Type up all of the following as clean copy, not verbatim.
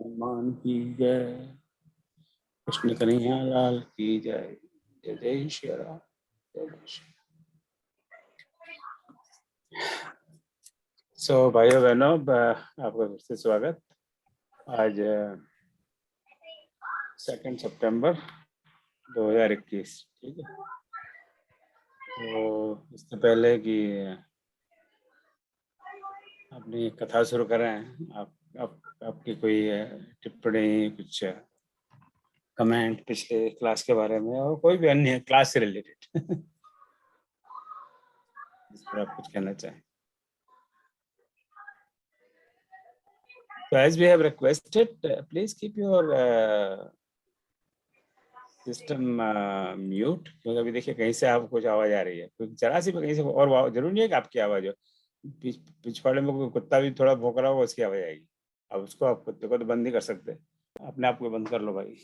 हनुमान की जय। कृष्ण कन्हैया लाल की जय। जय जय श्री राम। जय जय श्री। सो भाइयों बहनों, आपका फिर से स्वागत। आज 2 सितंबर 2021, ठीक है। तो इससे पहले कि अपनी कथा शुरू करें, आपकी कोई टिप्पणी, कुछ कमेंट पिछले क्लास के बारे में और कोई भी अन्य क्लास से रिलेटेड इस पर आप कुछ कहना चाहें? So as we have requested, please keep your system mute, क्योंकि अभी देखिए कहीं से आपको कुछ आवाज आ रही है, क्योंकि जरा सी भी कहीं से, और जरूरी नहीं है कि आपकी आवाज हो। पिछवाड़े में कोई कुत्ता भी थोड़ा भौंक रहा होगा, उसकी आवाज आएगी। अब उसको, आप कुत्ते को तो बंद नहीं कर सकते, अपने आप को बंद कर लो भाई।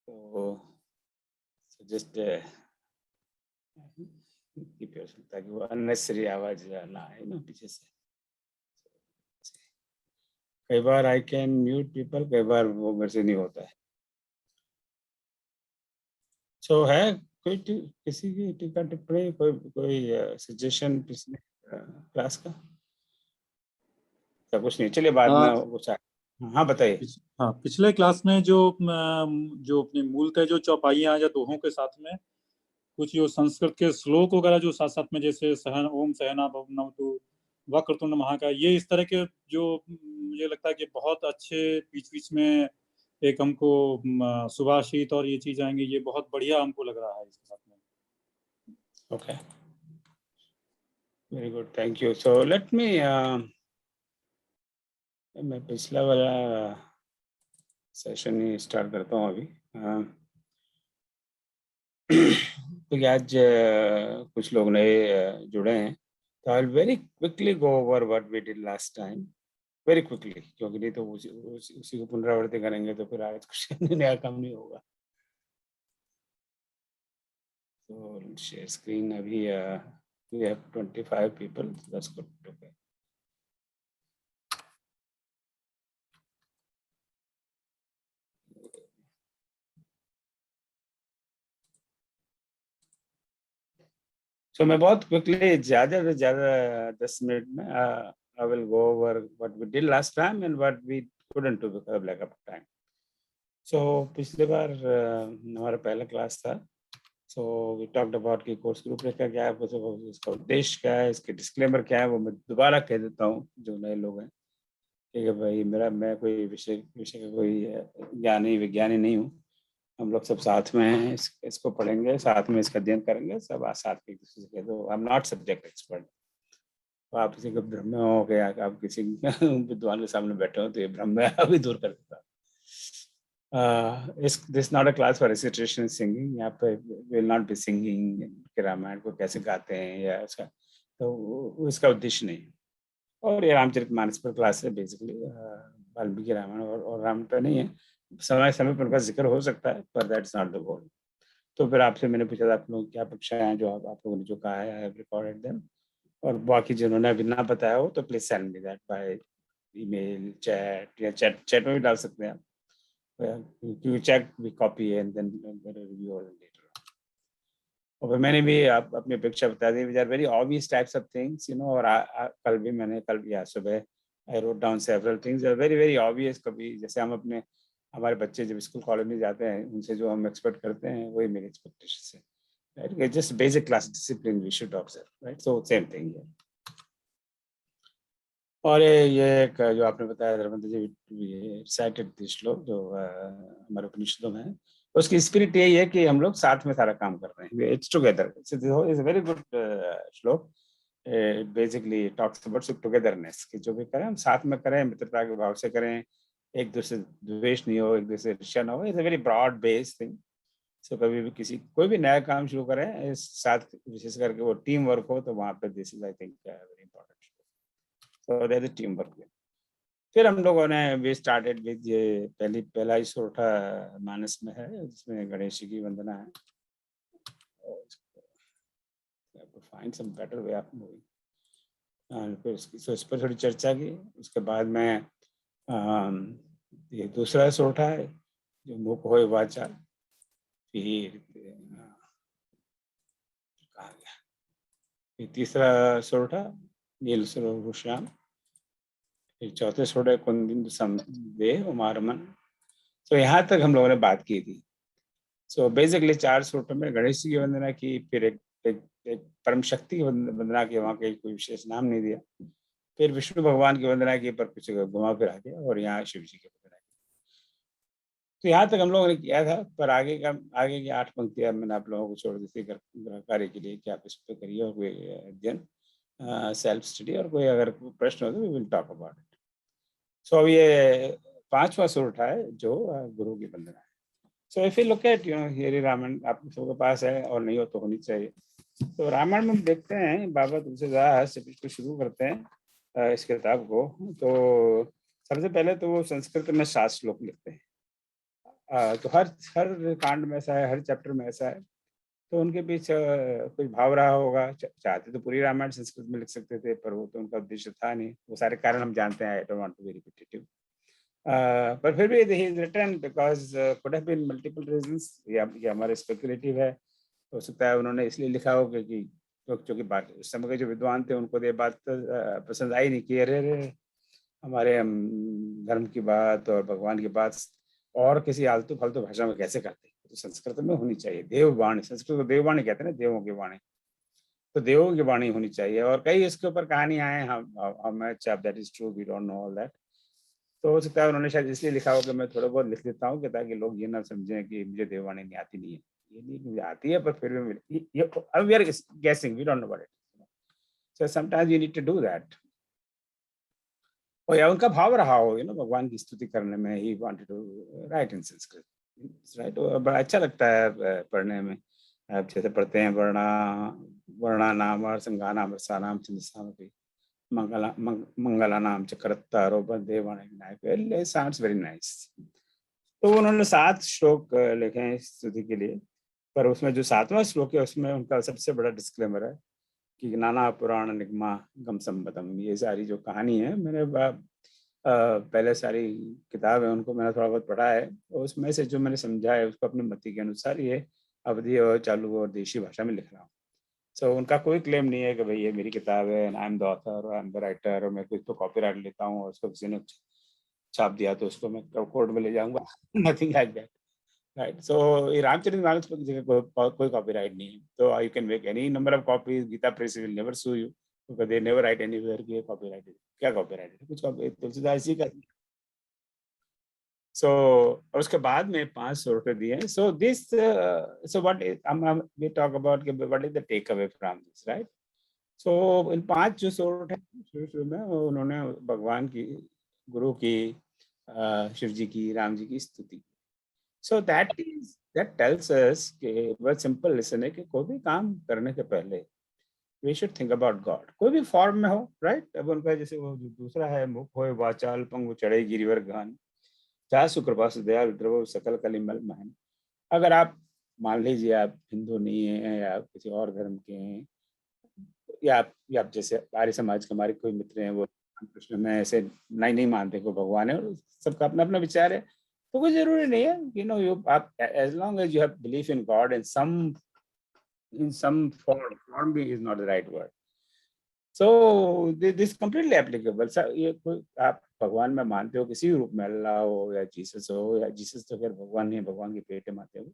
तो जस्ट कीप योर, ताकि वो अननेसेसरी आवाज ना आए ना पीछे से। कई बार आई कैन म्यूट पीपल, कई बार वो मेरे से नहीं होता है। सो है कोई किसी की टीका टिप्पणी, कोई सजेशन पिछले क्लास का? क्या कुछ नहीं, चलिए बाद में कुछ। हाँ बताइए। हाँ, पिछले क्लास में जो अपने मूलतः जो चौपाइयां या दोहों के साथ में कुछ जो संस्कृत के श्लोक वगैरह जो साथ साथ में, जैसे सहन ओम सहना भवनतु वक्रतुंड महाकाय, ये इस तरह के जो मुझे लगता है कि बहुत अच्छे बीच बीच में एक हमको सुभाषित और ये चीज आएंगे, ये बहुत बढ़िया हमको लग रहा है इसके साथ में। Okay, very good, thank you. So let me, मैं पिछला वाला सेशन ही स्टार्ट करता हूँ अभी। क्योंकि आज कुछ लोग नए जुड़े हैं, तो I will very quickly go over what we did last time, very quickly, क्योंकि नहीं तो उसी को पुनरावृत्ति करेंगे तो फिर आज कुछ नया काम नहीं होगा। तो शेयर स्क्रीन अभी we have 25 people, that's good. Okay. So मैं बहुत क्विकली, ज़्यादा से ज़्यादा 10 मिनट में I will go over what we did last time and what we couldn't do because of lack of time. So पिछले बार हमारा पहला क्लास था। So we talked about कि कोर्स ग्रुप रेखा क्या है, इसका उद्देश्य क्या है, इसके डिस्क्लेमर क्या है, वो मैं दोबारा कह देता हूँ जो नए लोग हैं। ठीक है भाई, मैं कोई विषय का कोई ज्ञानी विज्ञानी नहीं हूँ। हम लोग सब साथ में हैं, इसको पढ़ेंगे, साथ में इसका अध्ययन करेंगे, सब साथ में एक दूसरे से। तो I am not subject expert. तो आप किसी को भ्रम में हो गया, आप किसी विद्वान के सामने बैठे हो, तो ये भ्रम में अभी दूर कर देता। This not a class for recitation singing. यहाँ पे विल नॉट बी सिंगिंग कि रामायण को कैसे गाते हैं या उसका, तो इसका उद्देश्य नहीं। और ये रामचरितमानस पर क्लास है बेसिकली, वाल्मीकि रामायण और राम पर नहीं है। समय समय पर उनका जिक्र हो सकता है, पर दैट्स नॉट द गोल। तो फिर आपसे मैंने पूछा था आप लोग क्या कक्षाएं हैं, जो आप लोगों ने जो कहा है, आई हैव रिकॉर्डेड देम। और बाकी जिन्होंने अभी ना बताया हो तो please send me that by email, chat, या चैट में भी डाल सकते हैं आप। You check, we copy and then review later. और मैंने भी आप अपनी अपेक्षा बता दी, which are very obvious types of things, you know। और कल या सुबह I wrote down several things, are very very obvious। कभी जैसे हम हमारे बच्चे जब स्कूल कॉलेज में जाते हैं, उनसे जो हम एक्सपेक्ट करते हैं वही मेरी एक्सपेक्टेशन है, right? Just basic class discipline we should observe, right? So same thing here. और ये एक जो आपने बताया धर्मेंद्र जी रिसाइटेड दिस श्लोक जो हमारे उपनिषदों में है, उसकी स्पिरिट यही है कि हम लोग साथ में सारा काम कर रहे हैं, it's together. It's a very good श्लोक। बेसिकली टॉक्स अबाउट टुगेदरनेस, कि जो भी करें हम साथ में करें, मित्रता के भाव से करें, एक दूसरे द्वेष नहीं हो, एक दूसरे ईर्ष्या ना हो। It's a very broad based thing. So कभी भी कोई भी नया काम शुरू करें, साथ विशेष करके वो टीम वर्क हो, तो वहाँ पे this is I think very important. So there's a teamwork. फिर हम लोगों ने वी स्टार्टेड विद ये पहला ही सोठा मानस में है, जिसमें गणेश जी की वंदना है। Find some better way of moving. फिर इस पर थोड़ी चर्चा की। उसके बाद में ये दूसरा सोरठा है जो मुख होय वाचा। फिर कहाँ गया, फिर तीसरा सोरठा नील सरोवर श्याम। फिर चौथे सोरठा कुंदिन समदेव उमार मन। तो यहाँ तक हम लोगों ने बात की थी। सो बेसिकली 4 सोरठों में गणेश जी की वंदना की, फिर एक परम शक्ति की वंदना की, वहाँ के कोई विशेष नाम नहीं दिया। फिर विष्णु भगवान की वंदना की, पर कुछ घुमा फिरा के, और यहाँ शिव जी की वंदना की। तो यहाँ तक हम लोगों ने किया था, पर आगे की 8 पंक्तियां मैंने आप लोगों को छोड़ दी थी ग्रह कार्य के लिए कि आप इस पे करिए और कोई अध्ययन, सेल्फ स्टडी, और कोई अगर प्रश्न हो तो we will talk about it. So अब ये 5वां सोरठा है जो गुरु की वंदना है। So if you look at here Ramayan आप सबके पास है, और नहीं हो तो होनी चाहिए। तो रामायण में हम देखते हैं बाबा तुलसीदास जब इसको शुरू करते हैं इस किताब को, तो सबसे पहले तो वो संस्कृत में 7 श्लोक लिखते हैं। तो हर हर कांड में ऐसा है, हर चैप्टर में ऐसा है। तो उनके पीछे कुछ भाव रहा होगा। चाहते तो पूरी रामायण संस्कृत में लिख सकते थे, पर वो तो उनका उद्देश्य था नहीं। वो सारे कारण हम जानते हैं, I don't want to be repetitive. पर फिर भी he is written because could have been multiple reasons. ये हमारे स्पेकुलेटिव है। हो सकता है उन्होंने इसलिए लिखा हो कि क्योंकि बात उस समय के जो विद्वान थे उनको ये बात पसंद आई नहीं कि अरे अरे हमारे धर्म की बात और भगवान की बात और किसी आलतू फालतू भाषा में कैसे करते, तो संस्कृत में होनी चाहिए। देववाणी, संस्कृत को देववाणी कहते हैं ना, देवों की वाणी। तो देवों की वाणी होनी चाहिए। और कई इसके ऊपर कहानियां हैं, हम that is true, we don't know all that. तो हो सकता है उन्होंने शायद इसलिए लिखा हो कि मैं थोड़ा बहुत लिख देता हूँ कि ताकि लोग ये ना समझें कि मुझे देववाणी नहीं आती। नहीं है, ये नहीं मुझे आती है, पर फिर भी we are guessing, we don't know about it. So sometimes you need to do that. और या उनका भाव रहा हो भगवान की स्तुति करने में, he wanted to write in Sanskrit, right. बड़ा अच्छा लगता है पढ़ने में। आप जैसे पढ़ते हैं वर्णा नाम और संगा नाम रसा नाम छंदसाम भी मंगला नाम चक्रत्तारो Dewani Vinayak, sounds very nice. तो उन्होंने 7 श्लोक लिखे हैं इस स्तुति के लिए। पर उसमें जो 7वां श्लोक है उसमें उनका सबसे बड़ा डिस्क्लेमर है कि नाना पुराण निगमा गम संबतम। ये सारी जो कहानी है, मैंने पहले सारी किताब है उनको मैंने थोड़ा बहुत पढ़ा है, और उसमें से जो मैंने समझा है उसको अपनी मति के अनुसार ये अवधी और चालू और देशी भाषा में लिख रहा हूँ। सो उनका कोई क्लेम नहीं है कि भाई ये मेरी किताब है and I am the author और आई एम द राइटर, और मैं कुछ तो कॉपीराइट लेता हूँ और उसको किसी ने छाप दिया तो उसको मैं कोर्ट में ले जाऊंगा। Nothing like that, right. So ये रामचरितमानस पर किसी का कोई कॉपीराइट नहीं है। तो you can make any number of copies, Gita Press will never sue you because they never write anywhere कि ये कॉपीराइट है। क्या कॉपीराइट है, कुछ तुलसीदास जी का। सो और उसके बाद में 5 सोरठे दिए हैं। So this so what we talk about what is the take away from this, right. So इन 5 जो सोरठे शुरू में उन्होंने भगवान की, गुरु की, शिव जी की, राम जी की स्तुति। सो दैट टेल्स अस कि बहुत सिंपल लेसन है कि कोई भी काम करने के पहले we should think about God, कोई भी फॉर्म में हो, राइट। अब उनका जैसे वो जो दूसरा है, मुख होय वाचाल पंगु चढ़े गिरिवर गहन, चाहे सुकृपा दयाल द्रव सकल कलिमल महन। अगर आप मान लीजिए आप हिंदू नहीं है या किसी और धर्म के हैं, या आप जैसे आर्य समाज के हमारे कोई मित्र हैं, वो कृष्ण में ऐसे नहीं मानते को भगवान है, और सबका अपना अपना विचार है। तो कोई जरूरी नहीं है, यू आप as long as you have belief in God in some form भी is not the right word. So this completely applicable. ये कोई आप भगवान में मानते हो किसी भी रूप में, अल्लाह हो या जीसस हो, या जीसस तो खैर भगवान नहीं है, भगवान के पेट में आते हो,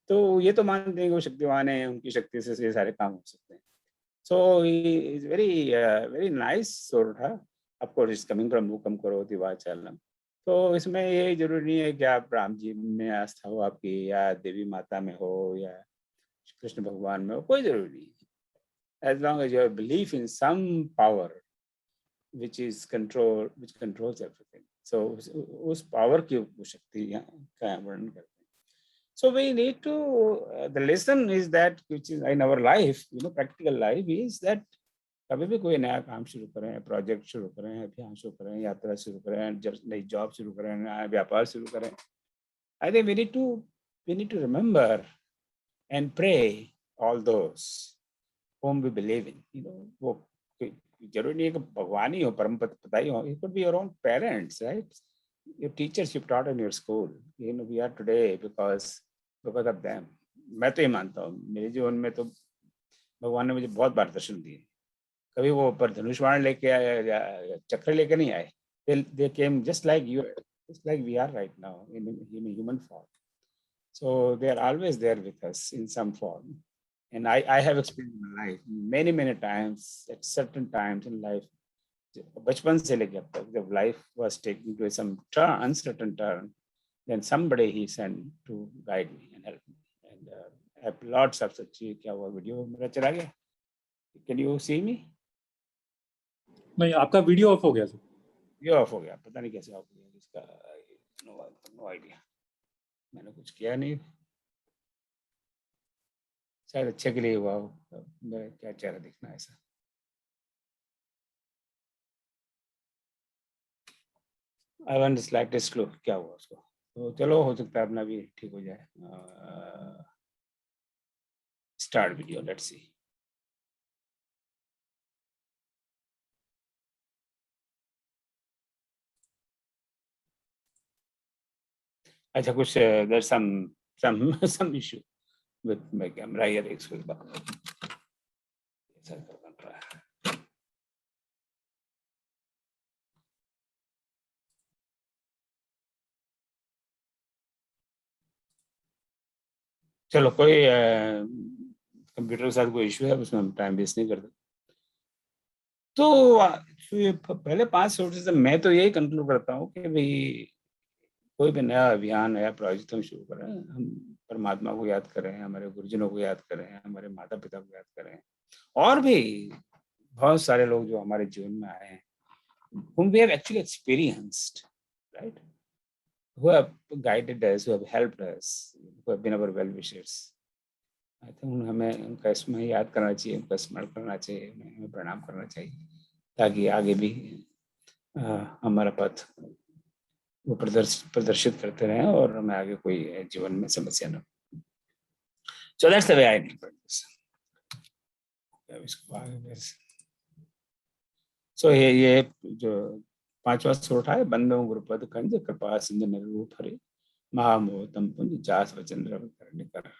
तो ये तो मानते हैं कि वो शक्तिवान है, उनकी शक्ति से ये सारे काम हो सकते हैं। So he is very nice Sortha. Of course it's coming from मूकम करोति वाचालम। तो इसमें ये जरूरी नहीं है कि आप राम जी में आस्था हो आपकी, या देवी माता में हो, या कृष्ण भगवान में हो, कोई जरूरी नहीं है। As long as you have belief in some power which controls everything. So उस पावर की वो शक्ति का वर्णन करते हैं। So we need to the lesson is that which is in our life, practical life is that कभी भी कोई नया काम शुरू करें, प्रोजेक्ट शुरू करें, अभियान शुरू करें, यात्रा शुरू करें, नई जॉब शुरू करें, नया व्यापार शुरू करें, I think we need to remember and pray all those whom we believe in. वो जरूरी नहीं है कि भगवान ही हो, परम पिता ही हो, it could be your own parents, right? your teachers you taught in your school, you know, we are today because of them. मैं तो ये मानता हूँ, मेरे जीवन में तो भगवान ने मुझे बहुत बार दर्शन दिए। कभी वो ऊपर धनुष बाण लेके आए या चक्र लेके नहीं आए। They came just like you, just like we are right now in a human form. So they are always there with us in some form. And I have experienced in my life many times, at certain times in life, बचपन से लेकर अब तक, जब life was taking to some uncertain turn, then somebody he sent to guide me and help me. And I have lots of such. क्या हुआ, video मेरा चला गया? Can you see me? नहीं, आपका वीडियो ऑफ हो गया सर। ये ऑफ हो गया, पता नहीं कैसे ऑफ हो गया इसका, नो आइडिया, मैंने कुछ किया नहीं, शायद अच्छे के लिए हुआ हो, मेरा क्या चेहरा दिखना ऐसा। आई वांट स्लाइटेस्ट क्लू क्या हुआ उसको, तो चलो हो सकता है अपना भी ठीक हो जाए। Start video, let's see. अच्छा, कुछ there some issue with my camera here, एक बात ऐसा बन रहा है। चलो, कोई कंप्यूटर के साथ कोई इशू है, उसमें हम टाइम वेस्ट नहीं करते। तो ये पहले 5 सोर्सेज से मैं तो यही कंक्लूड करता हूँ कि भाई कोई भी नया अभियान, नया प्रोजेक्ट हम शुरू करें, हम परमात्मा को याद करें, हमारे गुरुजनों को याद करें, हमारे माता पिता को याद करें, और भी बहुत सारे लोग जो हमारे जीवन में आए हैं, whom we have actually experienced, right? Who have guided us, who have helped us, who have been our well-wishers. I think हमें उनका इसमें याद करना चाहिए, उनका स्मरण करना चाहिए, हमें प्रणाम करना चाहिए, ताकि आगे भी हमारा पथ वो प्रदर्शित करते रहें और हमें आगे कोई जीवन में समस्या न। So that's the way I interpret this. So ये जो 5वां स्रोत है, बंदों गुरुपद कंज कृपा सिंधु निरूप हरे महामोहतम पुंज जास वचन रव करने कर।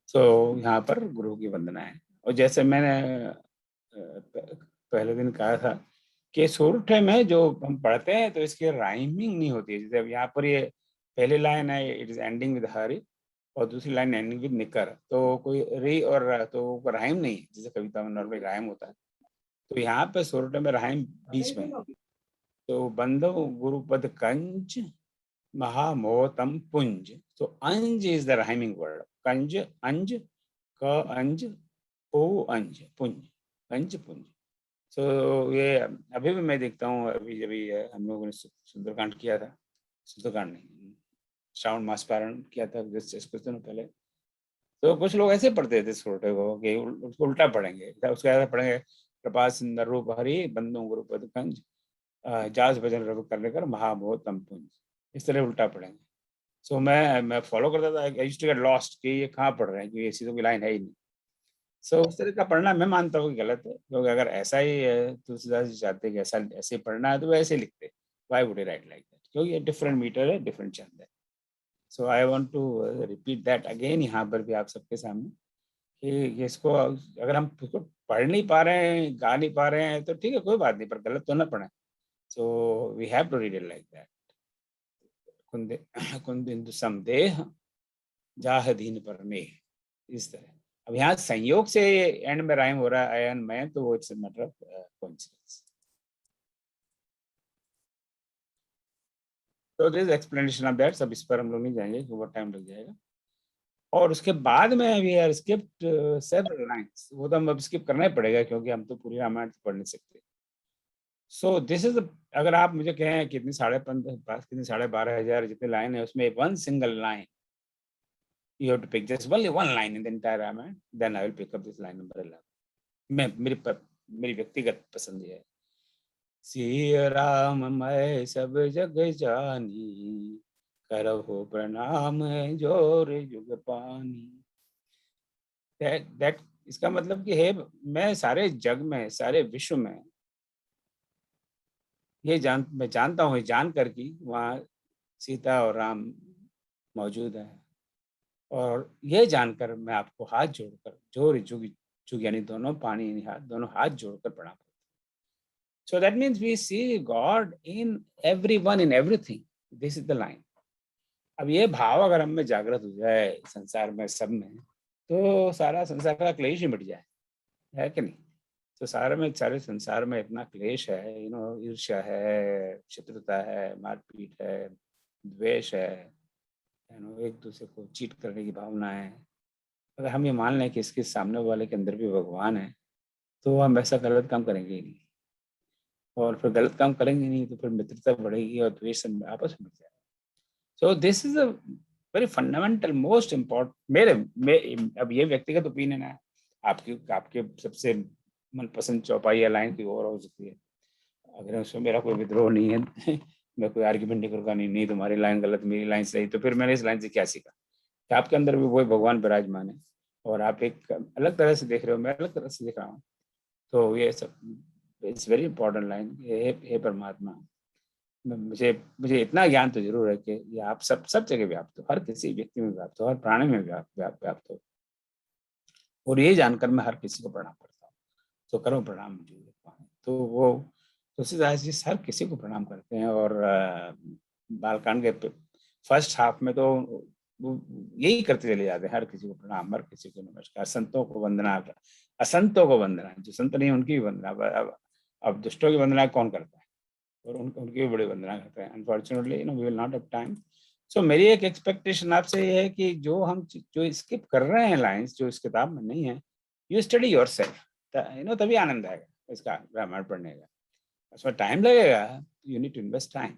So यहाँ पर गुरु की वंदना है, और जैसे मैंने पहले दिन कहा था कि सोरठ में जो हम पढ़ते हैं तो इसकी राइमिंग नहीं होती है। जैसे यहाँ पर ये पहली लाइन है, it is ending with Hari, और दूसरी लाइन एंडिंग विद निकर, तो कोई री और तो राइम नहीं है, जैसे कविता में नॉर्मली राइम होता है, तो यहाँ पे सोरठ में राइम बीच में। तो बंदो गुरुपद कंज महामोहतम पुंज, तो अंज इज द राइमिंग वर्ड, कंज अंज, क अंज, पो अंज, पुंज, कंज पुंज। तो ये अभी भी मैं देखता हूँ, अभी जब हम लोगों ने सुंदरकांड किया था, सुंदरकांड नहीं, श्रावण मास पारण किया था कुछ दिनों पहले, तो कुछ लोग ऐसे पढ़ते थे छोटे को कि उसको उल्टा पढ़ेंगे, उसको ऐसा पढ़ेंगे, कृपा सिंदर रूप हरि बंदों गुरुपद कंज जास भजन रव करने कर महामोह तम पुंज, इस तरह उल्टा पढ़ेंगे। सो मैं फॉलो करता था, I used to get lost कि ये कहाँ पढ़ रहे हैं, क्योंकि ऐसी तो कोई लाइन है ही नहीं। सो उस तरह का पढ़ना मैं मानता हूँ कि गलत है, क्योंकि अगर ऐसा ही तुलसीदास जी चाहते कि ऐसे पढ़ना है तो वो ऐसे लिखते, why would he write like that, क्योंकि ये डिफरेंट मीटर है, डिफरेंट छंद है। So I want to repeat that again यहाँ पर भी आप सबके सामने कि इसको अगर हम उसको पढ़ नहीं पा रहे हैं, गा नहीं पा रहे हैं, तो ठीक है, कोई बात नहीं, पर गलत तो ना पढ़े। So we have to read it like that. कुंद समदेह जाह दीन पर ने, इस तरह। अब यहाँ संयोग से एंड में राइम हो रहा है अयन मयन, तो वो it's a matter of coincidence. तो दिस एक्सप्लेनेशन ऑफ दैट, सब इस पर हम लोग नहीं जाएंगे, बहुत टाइम लग जाएगा। और उसके बाद में we are skipped several lines, वो तो हम अब स्किप करना ही पड़ेगा, क्योंकि हम तो पूरी रामायण तो पढ़ नहीं सकते। सो दिस इज, अगर आप मुझे कहें कितनी 12,500 जितने लाइन है, उसमें one single line you have to pick just only one line in the entire Ramayana, then I will pick up this line number 11. मेरी व्यक्तिगत पसंद है, सिया राम मैं सब जग जानी, करहु प्रणाम जोर जुग पानी। that इसका मतलब कि है, मैं सारे जग में, सारे विश्व में मैं जानता हूँ, जान कर की वहाँ सीता और राम मौजूद है। और ये जानकर मैं आपको हाथ जोड़कर, जोर जुग जुग यानी दोनों पानी यानी हाथ, दोनों हाथ जोड़कर प्रणाम करता हूँ। So that means we see God in everyone in everything. This is the line. अब ये भाव अगर हम में जागृत हो जाए संसार में सब में, तो सारा संसार का क्लेश ही मिट जाए, है कि नहीं? तो सारे संसार में इतना क्लेश है, ईर्ष्या है, शत्रुता है, मारपीट है, द्वेष है, एक दूसरे को चीट करने की भावना है। अगर हम ये मान लें कि इसके सामने वाले के अंदर भी भगवान है, तो हम ऐसा गलत काम करेंगे ही नहीं। और फिर गलत काम करेंगे नहीं तो फिर मित्रता बढ़ेगी और द्वेष से आपस में बढ़ जाएगा। सो this is a very fundamental most important अब ये व्यक्तिगत ओपिनियन है। आपके आपके सबसे मनपसंद चौपाई या लाइन की और हो सकती है। अगर उसमें मेरा कोई विद्रोह नहीं है मैं कोई आर्ग्यूमेंट नहीं करूँगा, नहीं तुम्हारी लाइन गलत मेरी लाइन सही, तो फिर मैंने इस लाइन से क्या सीखा कि आपके अंदर भी वही भगवान विराजमान है और आप एक अलग तरह से देख रहे हो, मैं अलग तरह से देख रहा हूँ। तो ये सब इट्स वेरी इंपॉर्टेंट लाइन, हे परमात्मा। मुझे मुझे इतना ज्ञान तो जरूर है कि ये आप सब जगह व्याप्त हो, हर किसी व्यक्ति में व्याप्त हो, हर प्राणी में व्याप्त हो। और ये जानकर मैं हर किसी को प्रणाम करता हूँ। तो करो प्रणाम मुझे। तो वो तुलसीदास जी हर किसी को प्रणाम करते हैं। और बालकांड के फर्स्ट हाफ में तो वो यही करते चले जाते हैं, हर किसी को प्रणाम, हर किसी को नमस्कार, संतों को वंदना, असंतों को वंदना, जो संत नहीं उनकी भी वंदना। अब दुष्टों की वंदना कौन करता है? और उनकी भी बड़ी वंदना करते हैं। Unfortunately we will not have time. So मेरी एक एक्सपेक्टेशन आपसे ये है कि जो स्किप कर रहे हैं लाइंस, जो इस किताब में नहीं है, यू स्टडी योरसेल्फ, तभी आनंद आएगा इसका रामायण पढ़ने का। उसमें टाइम लगेगा, you need to invest time.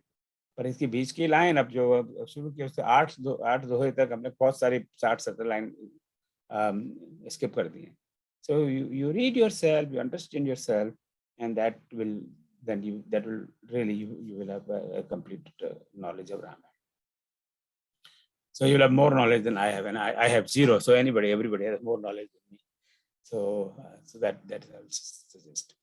पर इसकी बीच की लाइन अब जो शुरू की उससे आठ दोहे तक हमने बहुत सारी 60-70 लाइन स्किप कर दी है। So you read yourself, you understand yourself, and that will really you will have a complete knowledge of Ramayana. So you'll have more knowledge than I have, and I have zero. So everybody has more knowledge than me. So that I will suggest.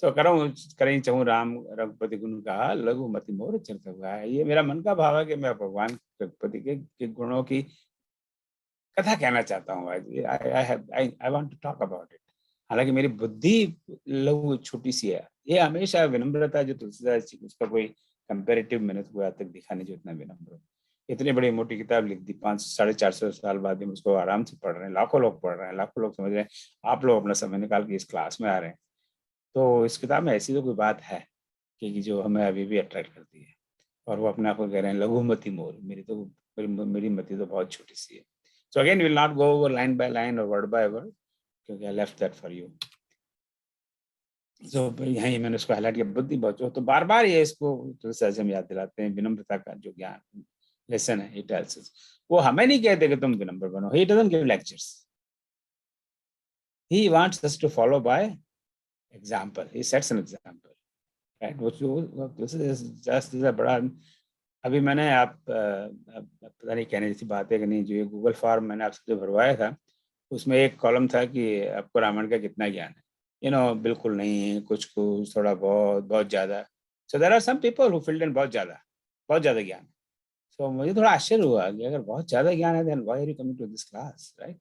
So करें चाहूँ राम रघुपति गुण का, लघुमति मोर चरित हुआ है। ये मेरा मन का भाव है कि मैं भगवान रघुपति के गुणों की कथा कहना चाहता हूँ। I want to talk about it. हालांकि मेरी बुद्धि लघु छोटी सी है। ये हमेशा विनम्रता जो तुलसीदास जी, उसका कोई कंपेरेटिव मैंने तो आज तक दिखा नहीं जो इतना विनम्र हो। इतनी बड़ी मोटी किताब लिख दी, 500-450 साल बाद भी उसको आराम से पढ़ रहे हैं, लाखों लोग पढ़ रहे हैं, लाखों लोग समझ रहे हैं। आप लोग अपना समय निकाल के इस क्लास में आ रहे हैं। तो इस किताब में ऐसी तो कोई बात है कि जो हमें अभी भी अट्रैक्ट करती है। और वो अपने आप को कह रहे हैं लघुमति मोर, मेरी मति तो बहुत छोटी सी है। So again, we'll not go over line by line or word by word, क्योंकि I left that for you. So यहीं मैंने उसको हाईलाइट किया, बुद्धि बहुत, तो बार बार ये इसको तुलसीदास हम याद दिलाते हैं, विनम्रता का जो ज्ञान लेसन है, he tells us. वो हमें नहीं कहते कि तुम विनम्र बनो, he doesn't give lectures. He wants us to follow by example. He sets an example, right? वो तुलसीदास बड़ा। अभी मैंने पता नहीं कहने जैसी बात है कि नहीं, जो ये गूगल फॉर्म मैंने आपसे जो भरवाया था, उसमें एक कॉलम था कि आपको रामायण का कितना ज्ञान है। बिल्कुल नहीं, कुछ कुछ, थोड़ा बहुत, बहुत ज़्यादा। So there are some people who filled in बहुत ज़्यादा ज्ञान। सो मुझे थोड़ा आश्चर्य हुआ कि अगर बहुत ज़्यादा ज्ञान है, then why are you coming to this class, right?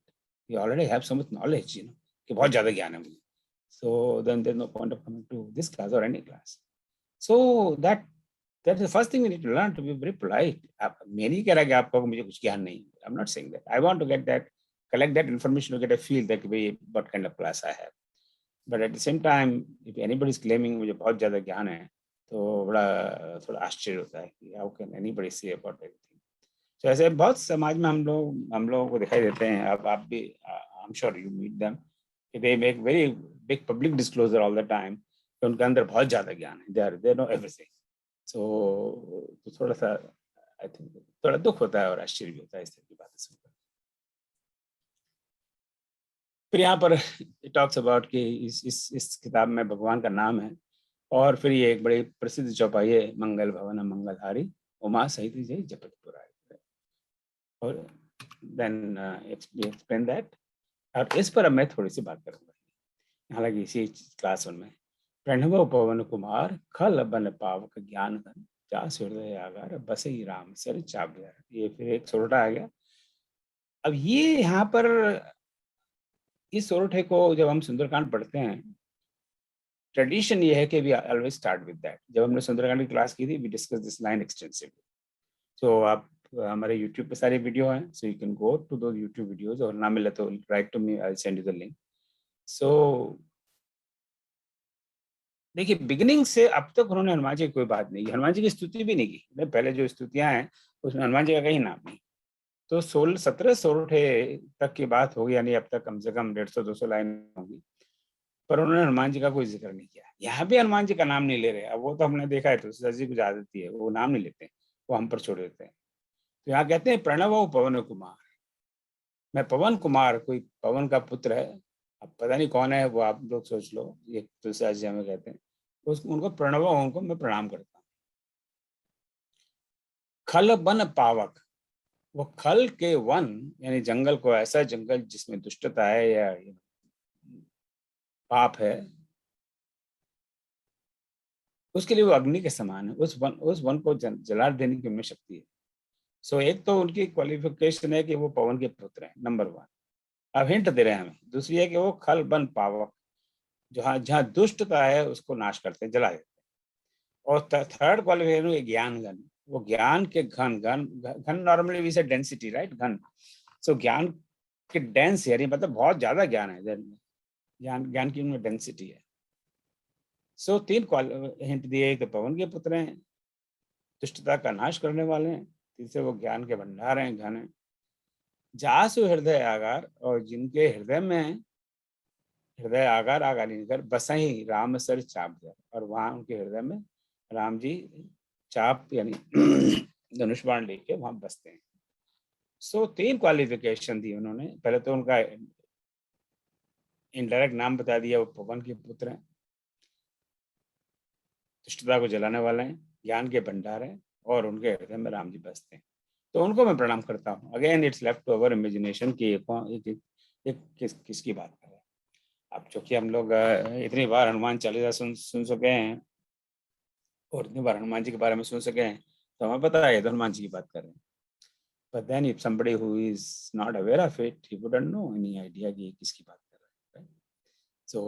You already have so much knowledge, कि बहुत ज़्यादा ज्ञान है मुझे। So then there is no point of coming to this class और any class. So that's the first thing we need to learn, to be very polite. मैं नहीं कह रहा कि आपको मुझे कुछ ज्ञान नहीं। I'm not saying that. I want to collect that information to get a feel that what kind of class I have. But at the same time, if anybody is claiming मुझे बहुत ज़्यादा ज्ञान है, तो बड़ा थोड़ा आश्चर्य होता है कि how can anybody say about everything. So ऐसे बहुत समाज में हम लोगों को दिखाई देते हैं। अब आप भी, I'm sure you meet them, कि they make very big public disclosure all the time कि उनके अंदर बहुत ज़्यादा ज्ञान है, they know everything. तो थोड़ा सा आई थिंक थोड़ा दुख होता है और आश्चर्य भी होता है इस तरह की बातें सुनकर। फिर यहाँ पर टॉक्स अबाउट कि इस किताब में भगवान का नाम है। और फिर ये एक बड़ी प्रसिद्ध चौपाई है, मंगल भवन मंगलहारी उमा सहित जय जपत पुरारी। और देन एक्सप्लेन दैट। और इस पर अब मैं थोड़ी सी बात करूँगा। हालांकि इसी क्लास 1 में प्रणव पवन कुमार खल बन पावक ज्ञान धन जासु हृदय आगार बसई राम सर चाप दिया। ये फिर एक सोरठा आ गया। अब ये यहाँ पर इस सोरठे को जब हम सुंदरकांड पढ़ते हैं, ट्रेडिशन ये है कि we always start with that. जब हमने सुंदरकांड की क्लास की थी, we discuss this line extensively. So आप हमारे यूट्यूब पे सारे वीडियो हैं, so you can go to those YouTube videos, और ना मिले तो write to me, I send you the link. So देखिए, बिगिनिंग से अब तक उन्होंने हनुमान जी की कोई बात नहीं की, हनुमान जी की स्तुति भी नहीं की। पहले जो स्तुतियां हैं उसमें हनुमान जी का कहीं नाम नहीं। तो 16-17 सोरठे तक की बात होगी, यानी अब तक कम से कम 150-200 लाइन होगी, पर उन्होंने हनुमान जी का कोई जिक्र नहीं किया। यहाँ भी हनुमान जी का नाम नहीं ले रहे। अब वो तो हमने देखा है, तुलसीदास जी कुछ आदत है, वो नाम नहीं लेते, वो हम पर छोड़ देते हैं। तो यहाँ कहते हैं प्रणव पवन कुमार, मैं पवन कुमार, कोई पवन का पुत्र है, अब पता नहीं कौन है वो, आप लोग सोच लो। ये तुलसीदास जी हमें कहते हैं, उनको प्रणव, उनको मैं प्रणाम करता हूँ। खल बन पावक, वो खल के वन यानी जंगल को, ऐसा जंगल जिसमें दुष्टता है या पाप है, उसके लिए वो अग्नि के समान है। उस वन को जला देने की उनमें शक्ति है। सो एक तो उनकी क्वालिफिकेशन है कि वो पवन के पुत्र हैं, नंबर 1। अब हिंट दे रहे हैं हमें, दूसरी है कि वो खल बन पावक, जहाँ जहाँ दुष्टता है उसको नाश करते हैं, जला देते हैं। और थर्ड क्वालिफिकेशन है ज्ञान घन, वो ज्ञान के घन, घन नॉर्मली वी से डेंसिटी, राइट, घन। सो ज्ञान के डेंस, यानी मतलब बहुत ज्यादा ज्ञान है, ज्ञान ज्ञान की उनमें डेंसिटी है। सो 3 हिंट दिए, एक तो पवन के पुत्र हैं, दुष्टता का नाश करने वाले हैं, तीसरे वो ज्ञान के भंडार हैं, घन है। जासु हृदय आगार, और जिनके हृदय में, हृदय आगार, आगार निकर बसही राम सर चाप दिया, और वहां उनके हृदय में राम जी चाप यानी धनुष बाण लेके वहां बसते हैं। सो 3 क्वालिफिकेशन दी उन्होंने। पहले तो उनका इनडायरेक्ट नाम बता दिया, वो पवन के पुत्र हैं, दुष्टता को जलाने वाले हैं, ज्ञान के भंडार हैं, और उनके हृदय में राम जी बसते हैं। तो उनको मैं प्रणाम करता हूँ। Again it's left to our imagination कि किसकी बात कर रहे हैं। अब चूंकि हम लोग इतनी बार हनुमान चालीसा सुन सके हैं, और इतनी बार हनुमान जी के बारे में सुन सके हैं, तो हमें पता है तो हनुमान जी की बात कर रहे हैं। But then if somebody who is not aware of it, he wouldn't know any idea कि किसकी बात कर रहे हैं। तो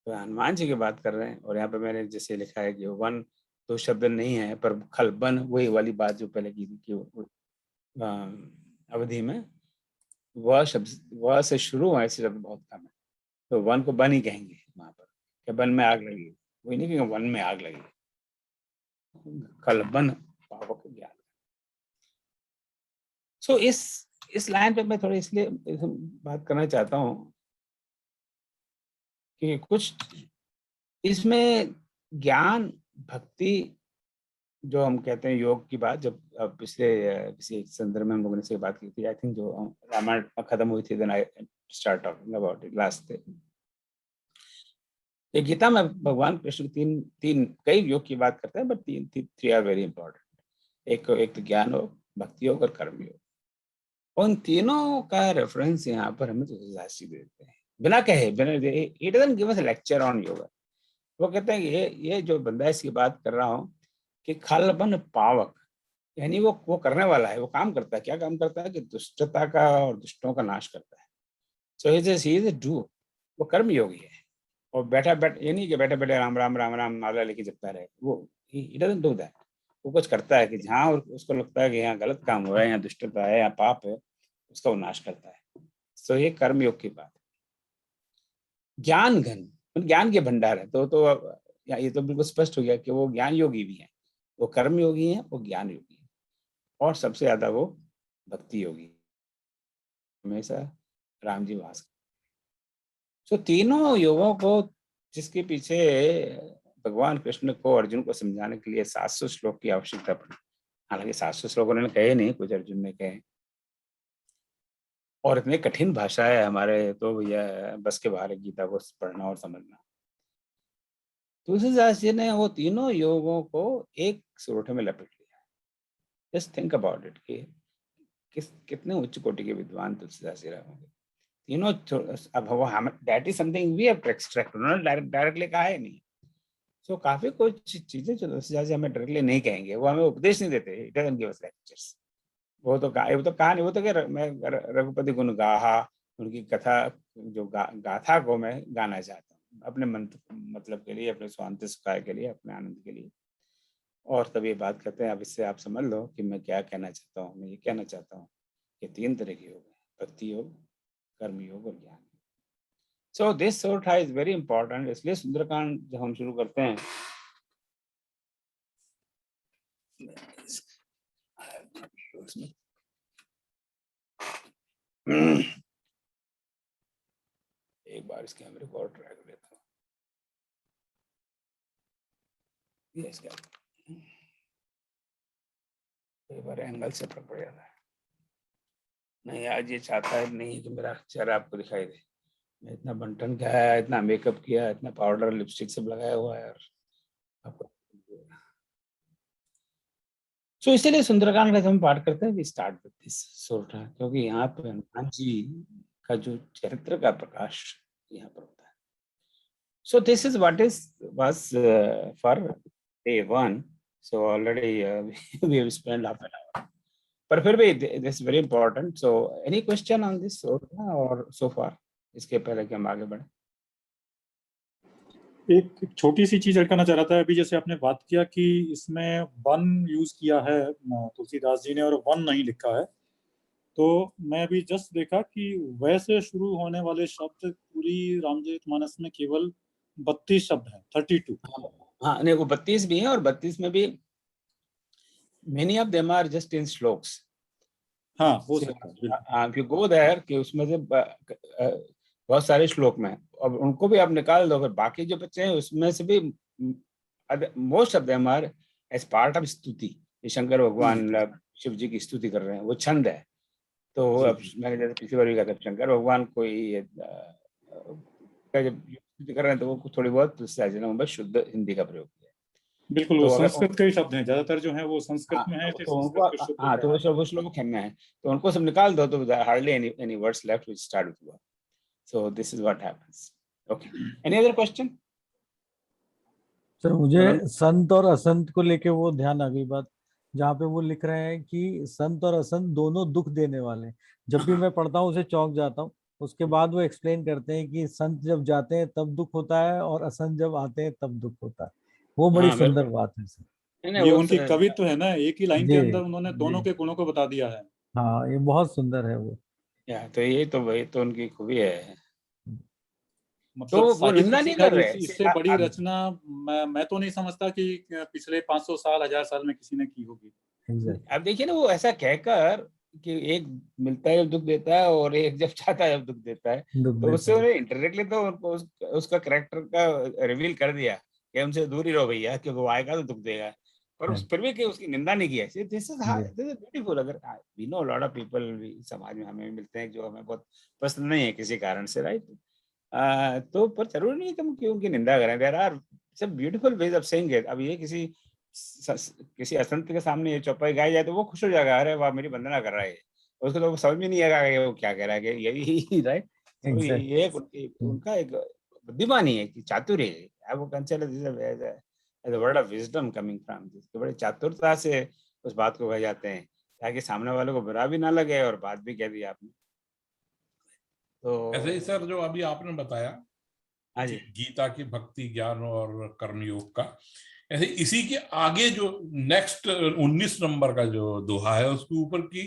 हनुमान जी की बात कर रहे हैं, और यहाँ पे मैंने जैसे लिखा है कि वन तो शब्द नहीं है, पर खलबन वही वाली बात जो पहले की थी कि अवधि में वह शब्द, वह से शुरू ऐसे शब्द बहुत कम है। तो वन को बन ही कहेंगे वहां पर, कि वन में आग लगी, वही नहीं कि वन में आग लगी। खलबन पावक ज्ञान। सो इस लाइन पे मैं थोड़ी इसलिए बात करना चाहता हूँ कि कुछ इसमें ज्ञान, भक्ति, जो हम कहते हैं योग की बात, जब पिछले किसी संदर्भ में हम लोगों ने से बात की थी, आई थिंक जो रामायण खत्म हुई थी, then I start talking about it last. ये गीता में भगवान कृष्ण तीन तीन कई योग की बात करते हैं, but three are very important. एक तो ज्ञान योग, भक्ति योग और कर्म योग। उन तीनों का रेफरेंस यहाँ पर हमें तुलसीदास जी देते हैं, बिना कहे, बिना, it doesn't give us lecture on yoga. वो कहते हैं कि ये जो बंदा है, इसकी बात कर रहा हूँ कि खलबन पावक, यानी वो करने वाला है, वो काम करता है। क्या काम करता है? कि दुष्टता का और दुष्टों का नाश करता है। सो ही इज डू, वो कर्म योगी है। और बैठा ये नहीं कि बैठे बैठे राम राम राम राम माला लेके जपता रहे, वो ही डजंट डू दैट। वो कुछ करता है कि जहाँ उसको लगता है कि यहाँ गलत काम हो रहा है, यहाँ दुष्टता है, यहाँ पाप है, उसका वो नाश करता है। सो ये कर्म योग की बात है। ज्ञान घन, ज्ञान के भंडार है। ये तो बिल्कुल स्पष्ट हो गया कि वो ज्ञान योगी भी है, वो कर्म योगी है, वो ज्ञान योगी है, और सबसे ज्यादा वो भक्ति योगी, हमेशा राम जी वास। सो तीनों योगों को, जिसके पीछे भगवान कृष्ण को अर्जुन को समझाने के लिए 700 श्लोक की आवश्यकता पड़ी। हालांकि 700 श्लोक उन्होंने कहे नहीं, कुछ अर्जुन ने कहे, और इतनी कठिन भाषा है हमारे तो भैया बस के बाहर है गीता को पढ़ना और समझना। तुलसीदास जी ने वो तीनों योगों को एक सोरठे में लपेट लिया। जस्ट थिंक अबाउट इट कि कितने उच्च कोटि के विद्वान तुलसीदास जी रहे होंगे। तीनों अब वो हम that is something we have to extract, उन्होंने डायरेक्टली कहा है नहीं। सो काफी कुछ चीजें जो तुलसीदास जी हमें डायरेक्टली नहीं कहेंगे, वो हमें उपदेश नहीं देते, it doesn't give us lectures. वो तो कहा नहीं, वो तो क्या, मैं रघुपति गुण गाहा, उनकी कथा जो गाथा को मैं गाना चाहता हूँ अपने मन मतलब के लिए, अपने स्वांत सुखाय के लिए, अपने आनंद के लिए। और तब ये बात करते हैं, अब इससे आप समझ लो कि मैं क्या कहना चाहता हूँ। मैं ये कहना चाहता हूँ कि 3 तरह के योग हैं, भक्ति योग, कर्म योग और ज्ञान। So this sortha is very important. इसलिए सुंदरकांड जब हम शुरू करते हैं, एक बार इसके हम रिकॉर्ड ट्राई कर लेता हूँ। ये इसका कई बार एंगल से फर्क पड़ जाता है। नहीं, आज ये चाहता है नहीं कि मेरा चेहरा आपको दिखाई दे। मैं इतना बंटन किया, इतना मेकअप किया, इतना पाउडर लिपस्टिक सब लगाया हुआ है, और आपको सो इसीलिए सुंदरकांड का जब हम पाठ करते हैं, वी स्टार्ट विद दिस सोरठा, क्योंकि यहाँ पे हनुमान जी का जो चरित्र का प्रकाश यहाँ पर होता है। So this is what is was for day 1। So already we have spend half an hour, पर फिर भी this very important. So any question on this sortha और सो फार, इसके पहले कि हम आगे बढ़े? एक छोटी सी चीज ऐड करना चाह रहा था। अभी जैसे आपने बात किया कि इसमें वन यूज किया है तुलसीदास जी ने और वन नहीं लिखा है, तो मैं अभी जस्ट देखा कि वैसे शुरू होने वाले शब्द पूरी रामचरितमानस में केवल 32 शब्द हैं, 32। हाँ, नहीं, वो 32 भी हैं, और 32 में भी many of them are just in shlokas. हाँ, हो सकता है, बिल्कुल। इफ यू गो देयर कि उसमें से बहुत सारे श्लोक में, अब उनको भी आप निकाल दो, फिर बाकी जो बच्चे हैं उसमें से भी most of them are as part of stuti. ये शंकर भगवान शिव जी की स्तुति कर रहे हैं, वो छंद है। तो अब मैंने जैसे पिछली बार भी कहा था, शंकर भगवान कोई जब स्तुति कर रहे हैं तो वो थोड़ी बहुत शुद्ध हिंदी का प्रयोग किया। बिल्कुल, तो वो अगर संस्कृत के ही शब्द हैं, ज्यादातर जो हैं वो संस्कृत में है, तो संस्कृत उनको, के शुद्ध हाँ, है। तो वो श्लोक में है, तो उनको सब निकाल दो, तो hardly any words left which start with one. So this is what happens. Okay, any other question? Sir मुझे संत और असंत को लेके वो ध्यान आ गई बात, जहाँ पे वो लिख रहे हैं कि संत और असंत दोनों दुख देने वाले हैं। जब भी मैं पढ़ता हूँ उसे चौंक जाता हूँ। उसके बाद वो एक्सप्लेन करते हैं कि संत जब जाते हैं तब दुख होता है और असंत जब आते हैं तब दुख होता है। वो बड़ी हाँ, सुंदर बिल्कुल। बात है सर। नहीं, ये वो उनकी कवित्व है ना, एक ही लाइन के जी अंदर उन्होंने दोनों जी। के गुणों को बता दिया है। हाँ, ये बहुत सुंदर है वो। तो ये तो वही तो उनकी खूबी है। तो मतलब वो साहित्य निंदा की नहीं कर खैर रहे। इससे बड़ी रचना मैं तो नहीं समझता कि पिछले 500 साल 1000 साल में किसी ने की होगी। अब देखिए ना, वो ऐसा कहकर कि एक मिलता है जब दुख देता है, और एक जब चाहता है जब दुख देता है, दुख तो देता उससे है। उन्हें इंटरनेटली तो उनको उसका करेक्टर का रिवील कर दिया कि हमसे दूर ही रहो भैया, क्योंकि वो आएगा तो दुख देगा। पर है, फिर भी कि उसकी निंदा नहीं किया। दिस इज जी ब्यूटीफुल। अगर we know lot of people समाज में हमें मिलते हैं जो हमें बहुत पसंद नहीं है किसी कारण से, राइट? तो पर जरूरी नहीं है कि हम क्यों उनकी निंदा करें। देयर आर सब beautiful ways of saying it. अब ये किसी असंत के सामने ये चौपाई गाई जाए तो वो खुश हो जाएगा, अरे वाह मेरी वंदना कर रहा है। उसको तो समझ में नहीं आएगा कि वो क्या कह रहा है, कि यही राइट। तो ये एग्जैक्ट। उनका एक बुद्धिमानी है, कि चातुर्य है। आई वो consider this as a word of wisdom coming from this, कि बड़े चातुरता से उस बात को कह जाते हैं, ताकि सामने वाले को बुरा भी ना लगे और बात भी कह दी आपने। तो ऐसे ही सर, जो अभी आपने बताया हाँ कि जी, गीता की भक्ति ज्ञान और कर्मयोग का, ऐसे इसी के आगे जो नेक्स्ट 19 नंबर का जो दोहा है, उसके ऊपर की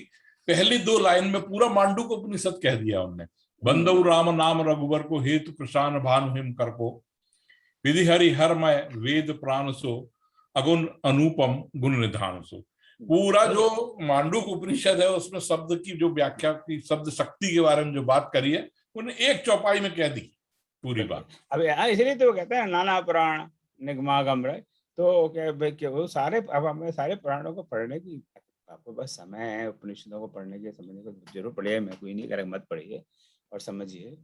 पहली 2 लाइन में पूरा मांडू को उपनिषद कह दिया उनने। बंदौ राम नाम रघुबर को, हेतु प्रशान भानु हिम कर को, विधि हरि हरमय वेद प्राण सो, अगुण अनुपम गुण निधान सो। पूरा जो मांडूक उपनिषद है उसमें शब्द की जो व्याख्या की, शब्द शक्ति के बारे में जो बात करी है, उन्हें एक चौपाई में कह दी पूरी बात। अब इसलिए तो वो कहते हैं नाना पुराण निगमागम, राइट? तो क्या भाई, कि वो सारे, अब हमें सारे पुराणों को पढ़ने की, आपको बस समय है उपनिषदों को पढ़ने के, समझने को जरूर पढ़िए, मैं कोई नहीं कह रहा मत पढ़िए और समझिए।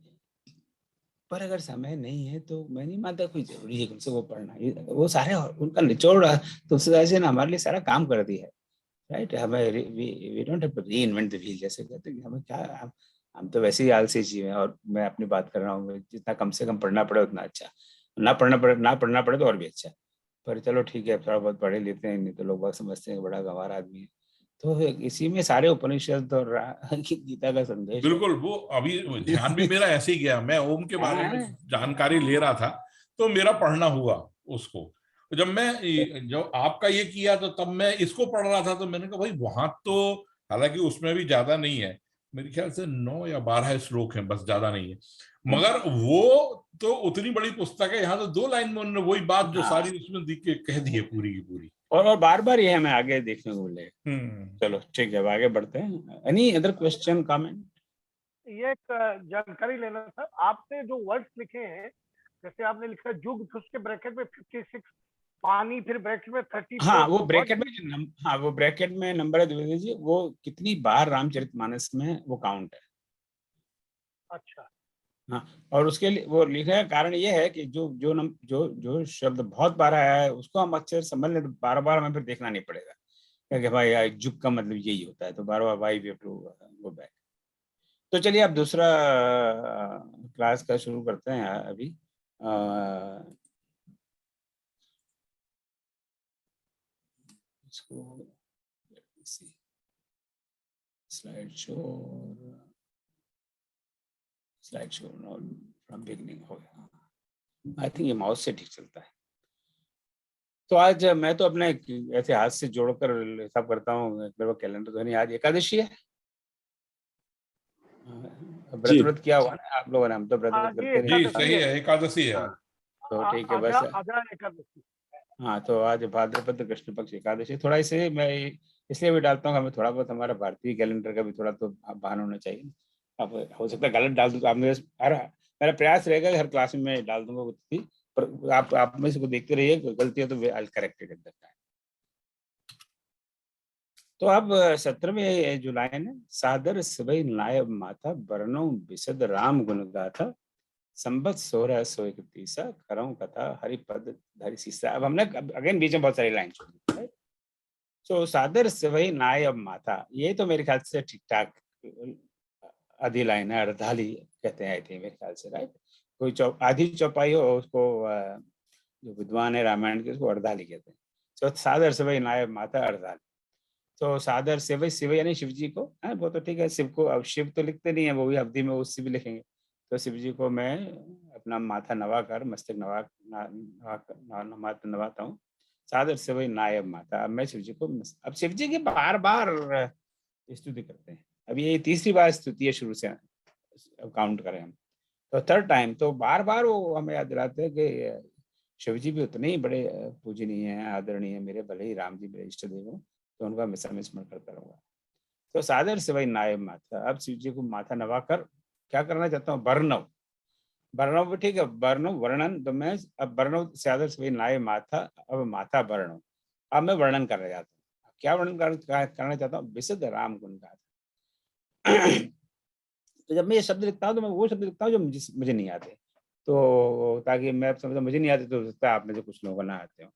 पर अगर समय नहीं है तो मैं नहीं मानता कोई जरूरी है उनसे वो पढ़ना। वो सारे उनका निचोड़ तुलसीदास जी ने हमारे लिए सारा काम कर दिया है, राइट? हमें we don't have to reinvent the wheel, जैसे कहते हैं कि हमें क्या, हम तो वैसे ही आलसी जीव हैं। और मैं अपनी बात कर रहा हूँ, जितना कम से कम पढ़ना पड़े उतना अच्छा, ना पढ़ना पड़े तो और भी अच्छा। पर चलो ठीक है, थोड़ा बहुत पढ़े लेते हैं, नहीं तो लोग बाग समझते हैं कि बड़ा गंवार आदमी है। तो इसी में सारे उपनिषद और गीता का संदेश है। बिल्कुल, वो अभी ध्यान भी मेरा ऐसे ही गया, मैं ओम के बारे में हाँ, जानकारी ले रहा था तो मेरा पढ़ना हुआ उसको। तो जब मैं जो आपका ये किया तो तब मैं इसको पढ़ रहा था, तो मैंने कहा भाई वहां तो, हालांकि उसमें भी ज्यादा नहीं है, मेरे ख्याल से 9 या 12 श्लोक हैं, बस ज्यादा नहीं है, मगर वो तो उतनी बड़ी पुस्तक है, यहाँ तो 2 लाइन में उन्होंने वही बात जो हाँ, सारी उसमें कह दी है पूरी की पूरी। और बार बार ये हमें आगे देखने को मिलेगा। हम्म। चलो ठीक है, अब आगे बढ़ते हैं। Any other question, comment? ये एक जानकारी लेना था, आपने जो वर्ड्स लिखे हैं, जैसे आपने लिखा जुग, फिर उसके ब्रैकेट में 56, पानी, फिर ब्रैकेट में 34, हाँ, वो तो ब्रैकेट में हाँ, वो ब्रैकेट में नंबर है द्विवेदी जी, वो कितनी बार रामचरितमानस में वो काउंट है। अच्छा, हाँ, और उसके लिए वो लिखने का कारण ये है कि जो शब्द बहुत बार आया है उसको हम अक्षर समझ लें तो बार बार हमें फिर देखना नहीं पड़ेगा, क्योंकि भाई यार जुग का मतलब यही होता है, तो बार बार why we have to go back. तो चलिए अब दूसरा क्लास का शुरू करते हैं अभी। इसको स्लाइड शो फ्रॉम बिगिनिंग हो गया। आई थिंक ये माउस से ठीक चलता है। तो आज मैं तो अपने ऐसे हाथ से जोड़कर हिसाब करता हूँ, मेरे को कैलेंडर तो नहीं, आज एकादशी है। व्रत व्रत किया हुआ ना आप लोगों ने? हम तो व्रत व्रत करते जी नहीं। सही है, एकादशी है। तो ठीक है, बस आधा एकादशी। हाँ, तो आज भाद्रपद कृष्ण पक्ष एकादशी। थोड़ा इसे मैं इसलिए भी डालता हूँ, हमें थोड़ा बहुत हमारा भारतीय कैलेंडर का भी थोड़ा तो भान होना चाहिए। अब हो सकता है गलत डाल दूँ, तो आप मेरा प्रयास रहेगा कि हर क्लास में मैं डाल दूंगा कुछ भी, पर आप में से को देखते रहिए, गलती है तो आई करेक्टेड एट दैट टाइम। तो अब 17वें जो लाइन है, सादर सवै नायब माथा बरनौ बिसद राम गुण गाथा संबत 1631 करऊं कथा हरिपद धरि सीसा। अब हमने अगेन बीच में बहुत सारी लाइन छोड़ दी। सो सादर सवै नायब माथा, ये तो मेरे ख्याल से ठीक ठाक आधी लाइन है, अर्धाली कहते हैं आई थिंक मेरे ख्याल से, राइट? कोई आधी चौपाई हो उसको जो विद्वान है रामायण के, उसको अर्धाली कहते हैं। तो सादर सवै नायब माथा अर्धाली। तो सादर सेवई, शिव यानी शिव जी को है, वो तो ठीक है, शिव को अब शिव तो लिखते नहीं है, वो भी अवधि में उससे भी लिखेंगे। तो शिव जी को मैं अपना माथा नवा कर, मस्तक नवाता हूँ। सादर सेवई नायब माथा। अब मैं शिव जी को, अब शिव जी की बार बार स्तुति करते हैं। अब ये तीसरी बार स्तुति है, शुरू से काउंट करें हम तो थर्ड टाइम, तो बार बार वो हमें याद दिलाते हैं कि शिव जी भी उतने ही बड़े पूजनीय हैं, आदरणीय है मेरे, भले ही राम जी मेरे इष्ट देव हो, तो उनका हमेशा स्मरण करता रहूंगा। तो सादर से वही नायब माथा। अब शिव जी को माथा नवा कर क्या करना चाहता हूँ, वर्णव। वर्णव भी ठीक है, वर्णव वर्णन, तो मैं अब वर्णव सादर से वही नायब माथा, अब माथा वर्णव। अब मैं वर्णन करना चाहता हूँ, क्या वर्णन करना चाहता हूँ, विशुद्ध राम गुण गाथा। तो जब मैं ये शब्द लिखता हूँ तो मैं वो शब्द लिखता हूँ जो मुझे नहीं आते, तो ताकि मैं समझता मुझे नहीं आते, तो हो सकता है आप में से कुछ लोगों को ना आते हो,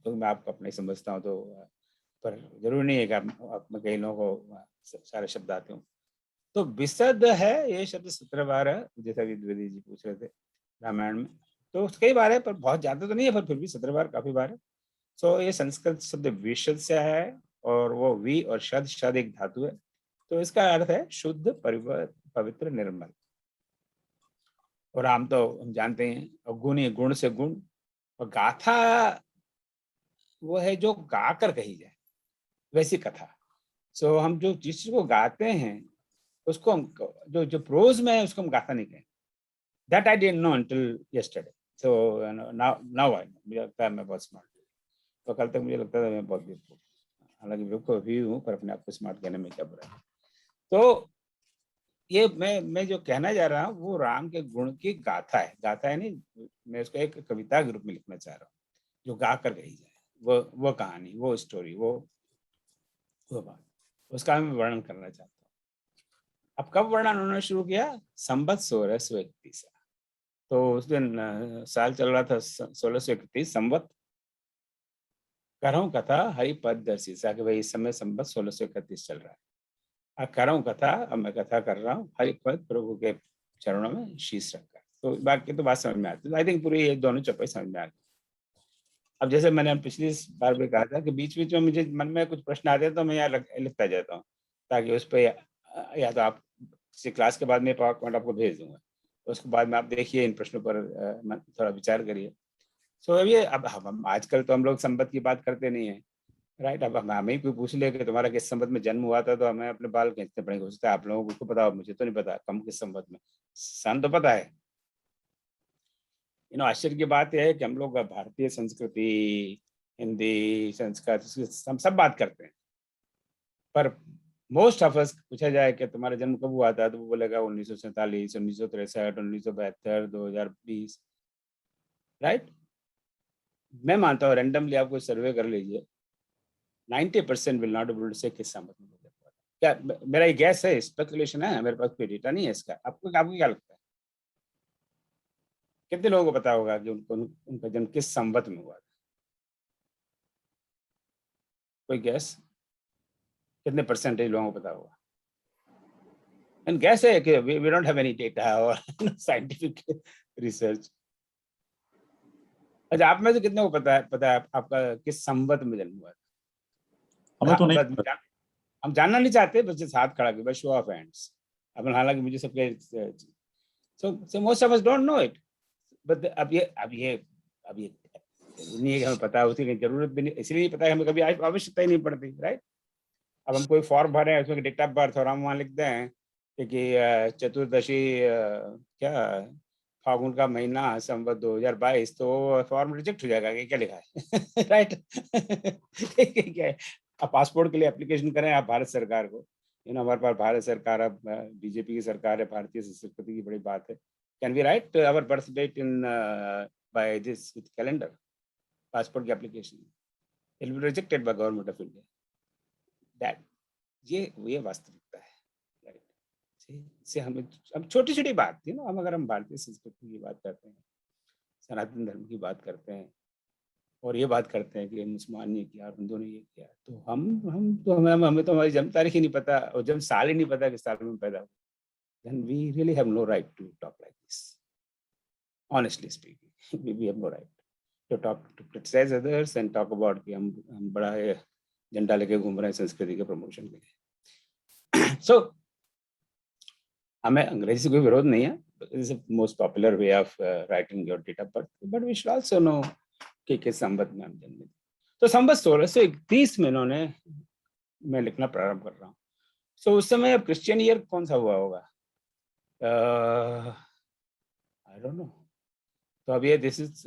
तो मैं आपको अपने समझता हूँ। तो पर जरूरी नहीं है कि आप में कई लोगों को सारे शब्द आते हो। तो विशद है ये शब्द 17 बार है, जैसा कि द्विवेदी जी पूछ रहे थे रामायण में, तो कई बार है, पर बहुत ज्यादा तो नहीं है, पर फिर भी 17 बार काफी बार है। सो ये संस्कृत शब्द विशद से आया है, और वो वी और शद, शद एक धातु है, तो इसका अर्थ है शुद्ध, पवित्र, निर्मल। और हम तो हम जानते हैं, और गुण, ये गुण से गुण, और गाथा वो है जो गाकर कही जाए, वैसी कथा। सो हम जो जिस चीज को गाते हैं उसको हम, जो जो प्रोज में है उसको हम गाथा नहीं कहें। That I didn't know until yesterday. So now I know. मुझे लगता है मैं बहुत स्मार्ट हूँ, तो कल तक मुझे लगता था मैं बहुत बेवकूफ, हालांकि बेवकूफ भी हूँ, पर अपने आप को स्मार्ट कहने में क्या बुरा है। तो ये मैं जो कहना जा रहा हूँ वो राम के गुण की गाथा है। गाथा है नहीं, मैं उसको एक कविता के रूप में लिखना चाह रहा हूँ, जो गा कर कही जाए, वो कहानी, वो स्टोरी, वो बात, उसका मैं वर्णन करना चाहता हूँ। अब कब वर्णन उन्होंने शुरू किया, संबत 1631। तो उस दिन साल चल रहा था 1631 संवत। कर रहा हूँ कथा हरिपद दर्शिसा, कि भाई इस समय संबत 1631 चल रहा है। कर रहा हूँ कथा, अब मैं कथा कर रहा हूँ हरिपद, प्रभु के चरणों में शीश रखकर। तो बाकी तो बात समझ में आती है, आई थिंक पूरी ये दोनों चौपाई समझ में आ गई। अब जैसे मैंने पिछली बार भी कहा था कि बीच बीच में मुझे मन में कुछ प्रश्न आते हैं तो मैं यहाँ लिखता जाता हूँ, ताकि उस पर या तो आप किसी क्लास के बाद में पावर पॉइंट आपको भेज दूंगा, उसके बाद में आप देखिए इन प्रश्नों पर थोड़ा विचार करिए। सो ये अब हम आजकल तो हम लोग संबंध की बात करते नहीं है, राइट। अब हमें ही कोई पूछ ले कि तुम्हारा किस संबंध में जन्म हुआ था, तो हमें अपने बाल खींचने पड़ेंगे। हो सकता है आप लोगों को पता हो, मुझे तो नहीं पता कम किस संबंध में। सन तो पता है। आश्चर्य की बात यह है कि हम लोग भारतीय संस्कृति, हिंदी, संस्कृत, हम सब बात करते हैं, पर मोस्ट ऑफ अस पूछा जाए कि तुम्हारा जन्म कब हुआ था, तो वो बोलेगा 1947, 1963, 1972, 2020, राइट। मैं मानता हूँ रैंडमली आप कोई सर्वे कर लीजिए, 90% विल नॉट एबल टू से किस संबंध में हुआ था। क्या मेरा ये गैस है, स्पेकुलेशन है, मेरे पास कोई डेटा नहीं है इसका। आपको क्या लगता है, कितने लोगों को पता होगा कि उनका जन्म किस संवत में हुआ था? कोई गैस? कितने परसेंटेज लोगों को पता होगा? एंड गैस है कि we don't have any data और साइंटिफिक रिसर्च। अच्छा, आप में से कितने को पता है आपका किस संवत में जन्म हुआ था? हमें तो नहीं। हम जानना नहीं चाहते, बस हाथ खड़ा कर, शो ऑफ हैंड्स। अब हालांकि मुझे सबके so most of us don't know it, but अब ये नहीं है कि हमें पता है, उसकी जरूरत भी नहीं, इसलिए पता है हमें कभी आवश्यकता ही नहीं पड़ती, राइट। अब हम कोई फॉर्म भरे हैं, उसमें डेट ऑफ बर्थ और हम वहाँ लिखते हैं कि चतुर्दशी क्या फागुन का महीना संवत 2022, तो फॉर्म रिजेक्ट हो जाएगा कि क्या लिखा है राइट। क्या है, आप पासपोर्ट के लिए एप्लीकेशन करें आप भारत सरकार को, हमारे पास भारत सरकार, अब बीजेपी की सरकार है, भारतीय संस्कृति की बड़ी बात है। Can we write our birth date in by this calendar, passport की application, it will be rejected by government of India. That ये वास्तविकता है, राइट। से हम छोटी छोटी बात थी ना, अगर हम भारतीय संस्कृति की बात करते हैं, सनातन धर्म की बात करते हैं, और ये बात करते हैं कि मुसलमान ने किया और हिंदुओं ने ये किया, तो हमें तो हमारी जन्म तारीख ही नहीं पता और जन्म साल ही नहीं पता कि साल में पैदा हुआ, then we really have no right to talk like this, honestly speaking। we have no right to talk, to criticize others and talk about कि हम बड़ा झंडा लेके घूम रहे हैं संस्कृति के प्रमोशन के लिए। so हमें अंग्रेजी से कोई विरोध नहीं है, it's the most popular way of writing your date of birth, but we should also know कि किस संवत में हम जन्मे। तो संवत 1631 में इन्होंने, मैं लिखना प्रारंभ कर रहा हूँ। सो उस समय अब क्रिश्चियन ईयर कौन सा हुआ होगा, आई डोंट नो। तो अब ये this is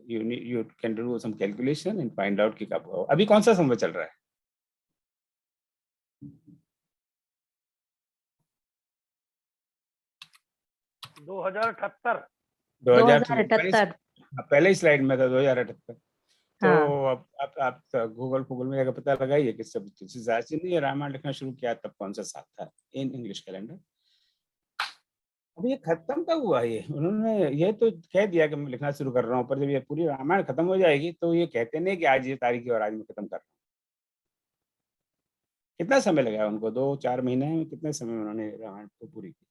you can do some calculation and find out कि कब हुआ। अभी कौन सा संवत चल रहा है? दो हजार 2078। पहले ही स्लाइड में था 2078। तो हाँ। अब आप गूगल में जाकर पता लगाइए कि सब तुलसीदास जी ने रामायण लिखना शुरू किया तब कौन सा साल था इन इंग्लिश कैलेंडर। अब ये खत्म कब हुआ? ये उन्होंने ये तो कह दिया कि मैं लिखना शुरू कर रहा हूँ, पर जब ये पूरी रामायण खत्म हो जाएगी तो ये कहते नहीं कि आज ये तारीख है और आज मैं खत्म कर रहा हूँ। कितना समय लगा उनको? 2-4 महीने में कितने समय में उन्होंने रामायण को पूरी की?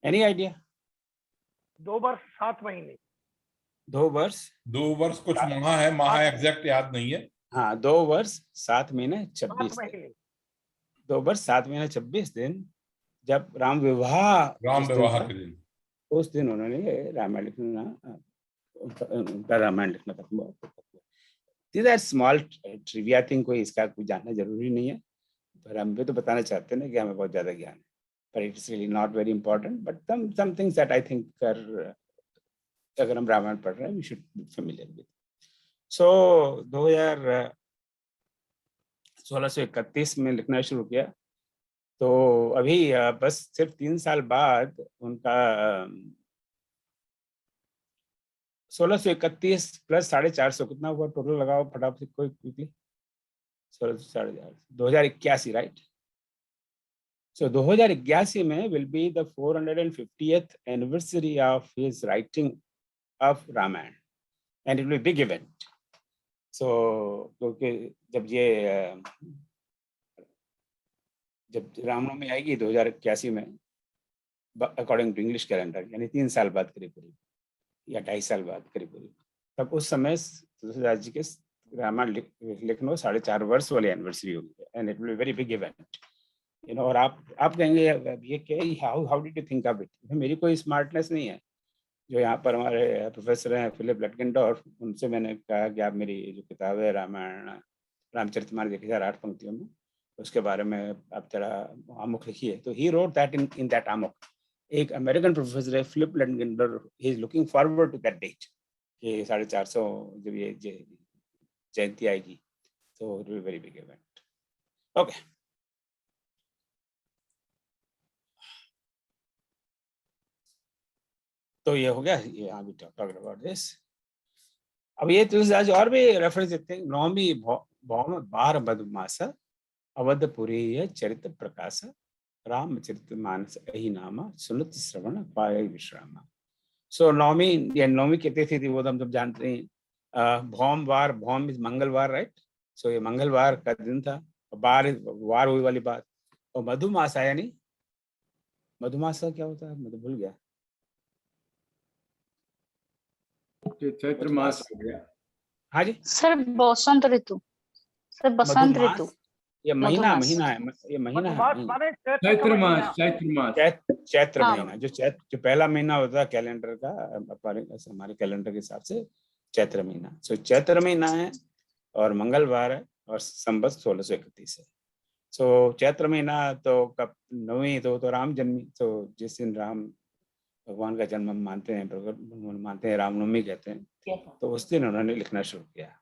Any idea? 2 वर्ष 7 महीने। 2 वर्ष 2 वर्ष कुछ माह है, माह एग्जैक्ट याद नहीं है। हाँ, 2 वर्ष 7 महीने 26 दिन। 2 वर्ष 7 महीने 26 दिन, जब राम विवाह के दिन, उस दिन उन्होंने रामायण लिखना, उनका रामायण लिखना खत्म हुआ। These are small trivia thing, कोई इसका कुछ जानना जरूरी नहीं है, पर हम भी तो बताना चाहते हैं ना कि हमें बहुत ज्यादा ज्ञान है, but it's really not very important, but some things that I think are, अगर हम रामायण पढ़ रहे हैं we should be familiar with। So 1631 में लिखना शुरू किया, तो अभी बस सिर्फ 3 साल बाद उनका 1631 प्लस 450 कितना हुआ टोटल? लगाओ फटाफट से कोई क्विकली। 16 2081, राइट। सो 2081 में will be the 450th anniversary of his writing of Ramayan and it will be big event. So क्योंकि जब रामनवमी आएगी 2081 में, अकॉर्डिंग टू इंग्लिश कैलेंडर, यानी 3 साल बाद करीब करीब, या 2.5 साल बाद करीब, तब उस समय तुलसीदास जी के रामायण लिखने 4.5 वर्ष वाली एनिवर्सरी होगी, and it will be very big event, you know. और आप कहेंगे ये क्या, how did you think of it? मेरी कोई स्मार्टनेस नहीं है। जो यहाँ पर हमारे प्रोफेसर हैं फिलिप लटगेंडोर्फ, उनसे मैंने कहा कि आप मेरी जो किताब है रामायण रामचरितमानस 1008 पंक्तियों में, उसके बारे में आप जरा आमुख लिखिए। तो he wrote that in that आमुख। एक अमेरिकन प्रोफेसर है Philip Lutgendorf, he is looking forward to that date कि 450 जब ये जयंती आएगी, तो it will very big event. Okay, तो ये हो गया, यहाँ भी टॉक अबाउट दिस। अब ये तुलसीदास और भी रेफरेंस देते हैं। नौमी भौम बार मधुमास अवधपुरी चरित प्रकाश रामचरित मानस अहि नामा सुनत श्रवण पाए विश्रामा। सो नौमी, या नौमी की तिथि थी वो तो हम सब जानते हैं। भौम वार, भौम इज मंगलवार, राइट? सो ये मंगलवार का दिन था। बार वार हुई वाली बात। और मधुमासा यानी, मधुमासा क्या होता है? मैं तो भूल गया। चैत्र मास हो गया। हाँ जी, सर बसंत ऋतु, सर बसंत ऋतु। मधुमास ये महीना, मधुमास। महीना है, ये महीना मधुमास है। माने चैत्र मास, चैत्र मास। चैत्र हाँ। महीना, जो पहला महीना होता है कैलेंडर का, हमारे कैलेंडर के हिसाब से चैत्र महीना। सो चैत्र महीना है और मंगलवार है और संवत 1631 है। सो चैत्र महीना तो कब नौवीं, तो राम जन्मी, तो जिस दिन राम भगवान का जन्म मानते हैं, रामनवमी कहते हैं, तो उस दिन उन्होंने लिखना शुरू किया।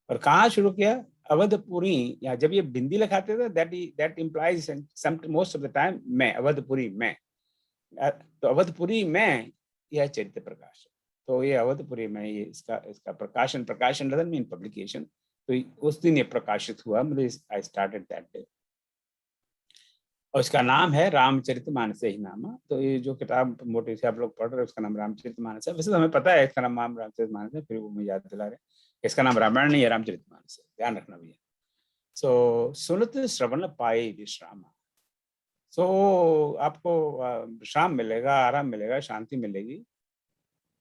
और कहाँ शुरू किया? अवधपुरी। या जब ये बिंदी लगाते थे, that implies most of the time मैं, अवधपुरी में। तो अवधपुरी में यह चरित्र प्रकाश। तो ये अवधपुरी में ये इसका प्रकाशन डजंट मीन पब्लिकेशन। तो उस दिन ये प्रकाशित हुआ, मतलब आई स्टार्टेड दैट डे। और इसका नाम है रामचरितमानस ही नामा। तो ये जो किताब मोटे से आप लोग पढ़ रहे हैं, उसका नाम रामचरितमानस है। वैसे तो हमें पता है इसका नाम रामचरितमानस है, फिर वो मुझे याद दिला रहे हैं इसका नाम रामायण नहीं है, रामचरितमानस है, ध्यान रखना भैया। सो सुनत श्रवण पाए विश्राम। सो आपको विश्राम मिलेगा, आराम मिलेगा, शांति मिलेगी।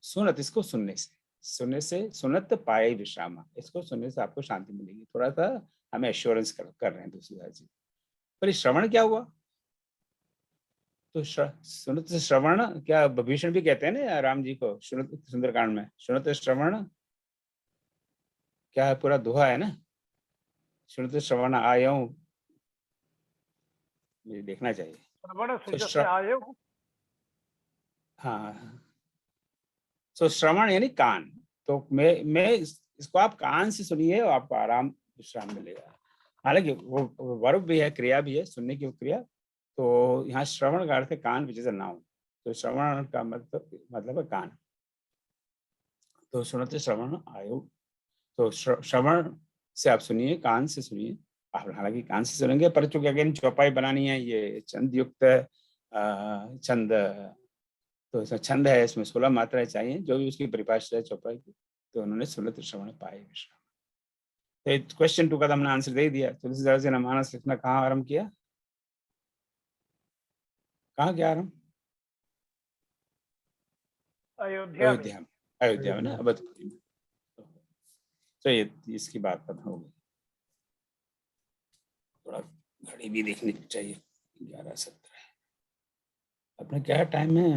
सुनत, इसको सुनने से सुनत पाए विश्राम, इसको सुनने से आपको शांति मिलेगी। थोड़ा सा हमें एश्योरेंस कर रहे हैं तुलसीदास जी। पर श्रवण क्या हुआ? तो सुनत श्रवण, क्या विभीषण भी कहते हैं ना राम जी को सुंदरकांड में, सुनत श्रवण क्या है, पूरा दोहा है ना, सुनत श्रवण आयो, मुझे देखना चाहिए। श्रवण से आयो। हाँ, तो श्रवण यानी कान। तो मैं इसको आप कान से सुनिए और आपको आराम विश्राम मिलेगा। हालांकि वो वर्ब भी है, क्रिया भी है, सुनने की क्रिया। तो यहाँ श्रवण का अर्थ है कान, विच इज अ नाउन। तो श्रवण का मतलब है कान। तो सुनते श्रवण आयो, तो श्रवण से आप सुनिए, कान से सुनिए। आप हालांकि कान से सुनेंगे, पर चूंकि अगेन चौपाई बनानी है, ये छंद युक्त छंद, तो इसमें छंद है, इसमें 16 मात्राएं चाहिए, जो भी उसकी परिभाषा है चौपाई की। तो उन्होंने सुनत श्रवण पाए विश्राम। तो क्वेश्चन 2 का हमने आंसर दे दिया। तुलसीदास जी ने मानस लिखना कहाँ आरंभ किया? कहाँ किया आरंभ? अयोध्या में ना, अवधपुरी में। तो ये इसकी बात खत्म हो गई। थोड़ा घड़ी भी देखनी चाहिए, 11:17 अपना क्या टाइम है?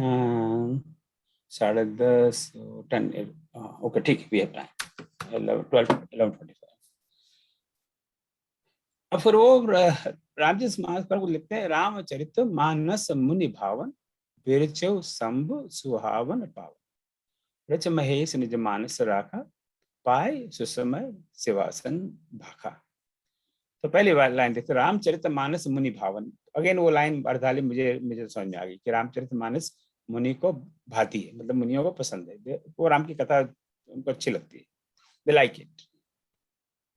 10:30, 10, ओके ठीक, वी हैव टाइम, 11:45। अब फिर वो रामजी समाज पर लिखते हैं, रामचरित मानस मुनि भावन बिरचौ शंभु सुहावन पावन रच महेश निज मानस राखा पाए सुसमय शिवासन भाखा। तो पहली बार लाइन देखते, रामचरित मानस मुनि भावन। अगेन वो लाइन अर्धाली मुझे समझ में आ गई कि रामचरित मानस मुनि को भाती है, मतलब मुनियों को पसंद है, वो राम की कथा उनको अच्छी लगती है, दे लाइक इट।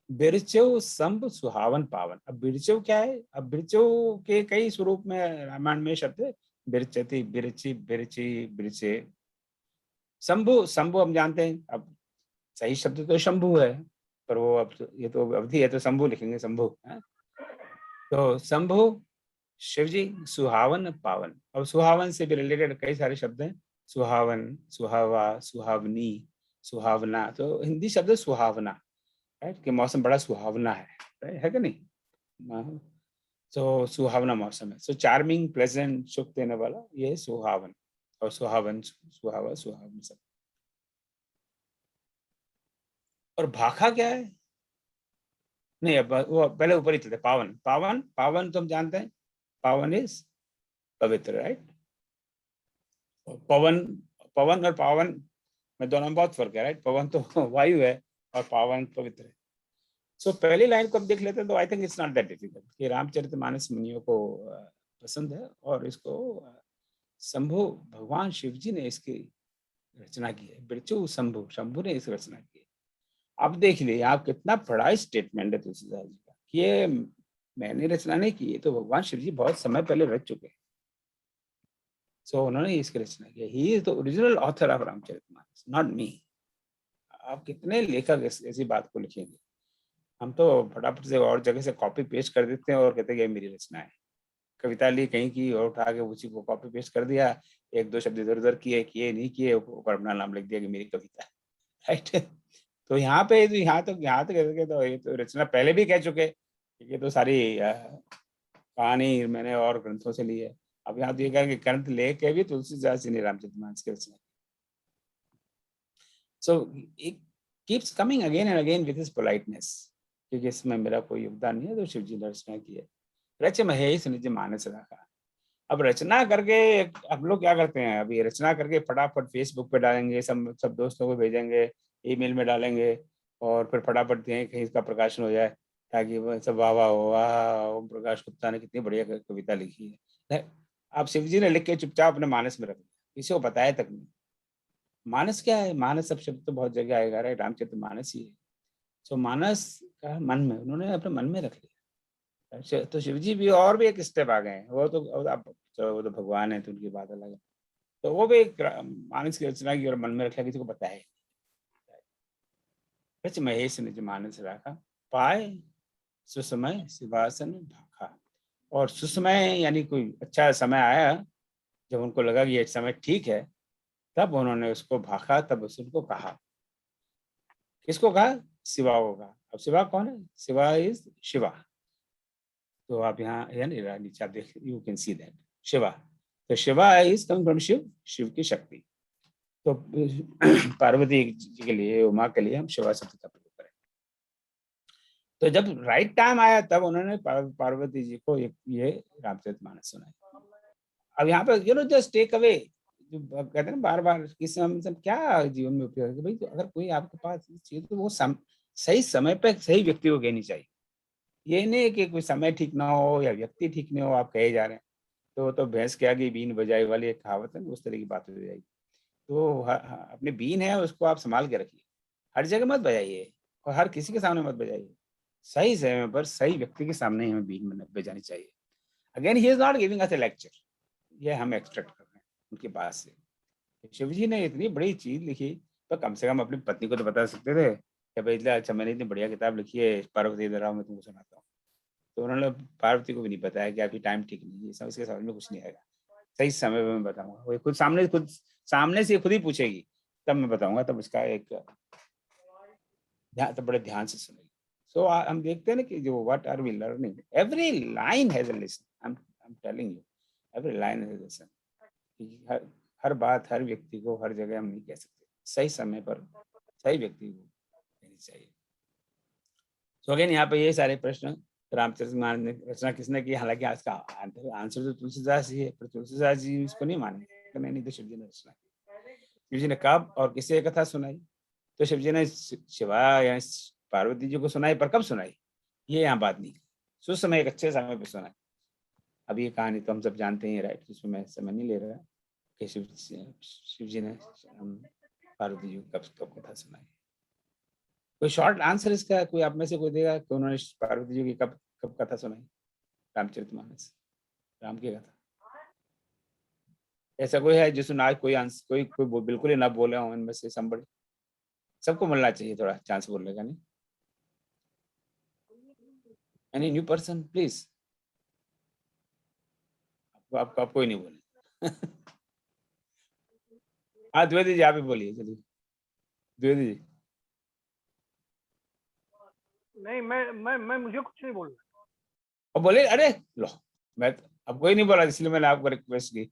बिरचौ शंभु सुहावन पावन। अब बिरचौ क्या है? अब बिरचौ के कई स्वरूप में रामायण में शब्द है, बिरचति, बिरची, बिरची, बिरचे। शंभु, शंभु हम जानते हैं, अब सही शब्द तो शंभु है, पर वो अब ये तो अवधि है, तो शंभु लिखेंगे, शंभु। तो शंभु शिव जी, सुहावन पावन। अब सुहावन से भी रिलेटेड कई सारे शब्द हैं, सुहावन, सुहावा, सुहावनी, सुहावना। तो हिंदी शब्द है सुहावना, राइट, कि मौसम बड़ा सुहावना है, राइट, है कि नहीं? तो सुहावना मौसम है। सो चार्मिंग, प्लेजेंट, सुख देने वाला, ये सुहावन। और सुहावन, सुहावा, सुहावन सब। और भाखा क्या है? नहीं, अब वो पहले ऊपर ही चलते। पावन, पावन, पावन तो हम जानते हैं, पावन इज पवित्र, राइट। पवन, पवन और पावन में दोनों में बहुत फर्क है, राइट। पवन तो वायु है और पावन पवित्र है। सो पहली लाइन को हम देख लेते हैं तो I think it's not that difficult कि रामचरितमानस मुनियों को पसंद है और इसको शंभु, भगवान शिव जी ने इसकी रचना की है। बिरचू शंभु, शंभु ने इसकी रचना की है। अब देख लिए आप कितना बड़ा स्टेटमेंट है तुलसीदास जी का कि ये मैंने रचना नहीं की, तो भगवान शिव जी बहुत समय पहले रच चुके हैं। सो उन्होंने इसकी रचना की। He is the original author of Ramcharitmanas, not me. आप कितने लेखक ऐसी बात को लिखेंगे? हम तो फटाफट से और जगह से कॉपी पेस्ट कर देते हैं और कहते हैं ये मेरी रचना है। कविता ली कहीं की और उठा के उसी को कॉपी पेस्ट कर दिया, एक दो शब्द इधर उधर किए नहीं किए, ऊपर अपना नाम लिख दिया कि मेरी कविता है, राइट। तो यहाँ पे तो यहाँ तक तो ये तो रचना पहले भी कह चुके, ये तो सारी कहानी मैंने और ग्रंथों से ली है। अब यहाँ तो ये कहेंगे ग्रंथ लेके भी तुलसीदास जी ने रामचरितमानस की रचना। So it keeps coming again and again with his politeness, क्योंकि इसमें मेरा कोई योगदान नहीं है, तो शिव जी ने रचना की है। रच महेश निज मानस रखा। अब रचना करके हम लोग क्या करते हैं, अभी रचना करके फटाफट फेसबुक पे डालेंगे, सब दोस्तों को भेजेंगे, ईमेल में डालेंगे, और फिर फटाफट कहीं इसका प्रकाशन हो जाए, ताकि वो सब वाह वाह वाह, ओम प्रकाश गुप्ता ने कितनी बढ़िया कविता लिखी है। आप शिव जी ने लिख के चुपचाप अपने मानस में रख दिया, किसी को बताया तक नहीं। मानस क्या है? मानस सब शब्द तो बहुत जगह आएगा, राइट, रामचरित मानस ही है। सो मानस का मन में, उन्होंने अपने मन में रख लिया। तो शिव जी भी और भी एक स्टेप आ गए हैं। वो तो अब चलो वो तो भगवान है, तो उनकी बात अलग है। तो वो भी एक मानस की रचना की और मन में रखा, किसी को बताया। रच महेश निज मानस राखा, पाए सुसमय शिवासन भाखा। और सुसमय यानी कोई अच्छा समय आया, जब उनको लगा कि ये समय ठीक है, तब उन्होंने उसको भाखा, तब उसको कहा। किसको कहा? शिवा को कहा। अब शिवा कौन है? शिवा इज शिवा। तो आप यहाँ यानी नीचे आप देख, you can see that Shiva. तो Shiva is coming from Shiv, Shiv की शक्ति। तो पार्वती जी के लिए, उमा के लिए हम शिवा शब्द का प्रयोग करें। तो जब राइट टाइम आया, तब उन्होंने पार्वती जी को ये रामचरितमानस सुनाया। अब यहाँ पे जस्ट टेक अवे, जो कहते हैं ना बार बार किसी मतलब क्या जीवन में उपयोग है भाई, तो अगर कोई आपके पास चीज, तो वो सही समय पे सही व्यक्ति को कहनी चाहिए। ये नहीं कि कोई समय ठीक ना हो या व्यक्ति ठीक नहीं हो, आप कहे जा रहे हैं। तो भैंस के आगे बीन बजाई वाली एक कहावत है, उस तरह की बात हो जाएगी। तो अपने बीन है उसको आप संभाल के रखिए, हर जगह मत बजाइए और हर किसी के सामने मत बजाइए। सही समय पर सही व्यक्ति के सामने ही हमें बीन बजानी चाहिए। Again he is not giving us A lecture, ये हम एक्सट्रैक्ट कर रहे हैं उनकी बात से। शिव जी ने इतनी बड़ी चीज लिखी, तो कम से कम अपनी पत्नी को तो बता सकते थे कि भाई अच्छा मैंने इतनी बढ़िया किताब लिखी है, पार्वती इधर आओ मैं तुमको सुनाता हूँ। तो उन्होंने पार्वती को भी नहीं बताया कि आपकी टाइम ठीक नहीं है, इसके समझ में कुछ नहीं आएगा, सही समय में मैं बताऊंगा। वो खुद सामने से खुद ही पूछेगी, तब मैं बताऊंगा, तब उसका एक ध्यान, तो बड़े ध्यान से सुनेगी। सो हम देखते हैं ना कि जो what are we learning, every line has a lesson. I am telling you, every line has a lesson. हर बात हर व्यक्ति को हर जगह हम नहीं कह सकते, सही समय पर सही व्यक्ति को कहनी चाहिए। तो अगेन यहाँ पे ये सारे प्रश्न रामचरितमानस ने रचना किसने की? हालांकि इसका आंसर तो तुलसीदास जी है, पर तुलसीदास जी इसको नहीं माने, नहीं तो शिव जी ने रचना की। शिव जी ने कब और किसे कथा सुनाई? तो शिव जी ने शिवा या पार्वती जी को सुनाई, पर कब सुनाई ये यहाँ बात नहीं। सुसमय एक अच्छे समय पे सुनाई। अब ये कहानी तो हम सब जानते हैं, राइट, जिसमें मैं समय नहीं ले रहा कि शिव जी ने पार्वती जी को कब कथा सुनाई। कोई शॉर्ट आंसर इसका कोई आप में से कोई देगा कि उन्होंने पार्वती जी की कब कब कथा सुनाई? रामचरितमानस, राम की कथा। ऐसा कोई है जिसने आज कोई आंसर कोई बिल्कुल ही ना बोले हो इनमें से? संबड़ी सबको मिलना चाहिए थोड़ा चांस बोलने का, नहीं? Any new person please? आप कोई नहीं बोले। हाँ द्विवेदी जी आप ही बोलिए, चलिए द्विवेदी जी। नहीं, मैं मुझे कुछ नहीं बोलना। और बोले अरे लो, मैं अब कोई नहीं बोला, इसलिए मैंने आपको रिक्वेस्ट की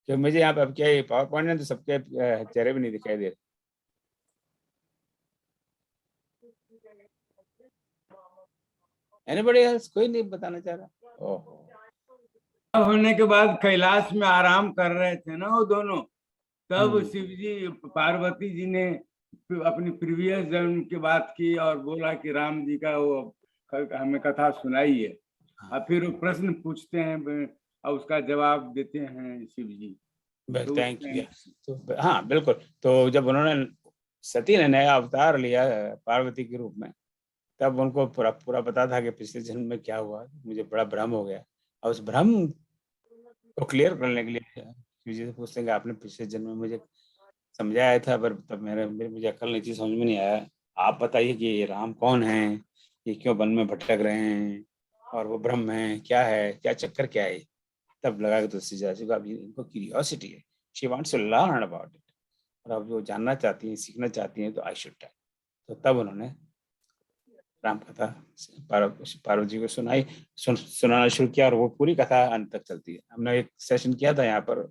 कि मुझे यहाँ पे अब क्या पावर पॉइंट है तो सबके चेहरे भी नहीं दिखाई दे रहे। एनीबॉडी एल्स, कोई नहीं बताना चाह रहा? ओह होने के बाद कैलाश में आराम कर रहे थे ना वो दोनों, तब शिव जी पार्वती जी ने अपनी प्रीवियस जन्म की बात की और बोला कि राम जी का वो हमें कथा सुनाई है, और फिर वो प्रश्न पूछते हैं और उसका जवाब देते हैं शिव जी। तो थैंक यू। तो हाँ बिल्कुल, तो जब उन्होंने सती ने नया अवतार लिया पार्वती के रूप में, तब उनको पूरा पूरा पता था कि पिछले जन्म में क्या हुआ। मुझे बड़ा भ्रम हो गया, और उस भ्रम को क्लियर करने के लिए मुझे पूछते हैं कि आपने पिछले जन्म में मुझे समझाया था, पर तब मुझे अकल नहीं थी, समझ में नहीं आया। आप बताइए कि ये राम कौन है, ये क्यों वन में भटक रहे हैं, और वो ब्रह्म है क्या है, क्या चक्कर क्या है। तब लगा कि तुलसी जी को अभी इनको क्यूरियोसिटी है, she wants to learn about it, और अब जो जानना चाहती हैं, सीखना चाहती हैं, तो आई शुड टेल। तो तब उन्होंने राम कथा पार्वती जी को सुनाना शुरू किया, और वो पूरी कथा अंत तक चलती है। हमने एक सेशन किया था यहाँ पर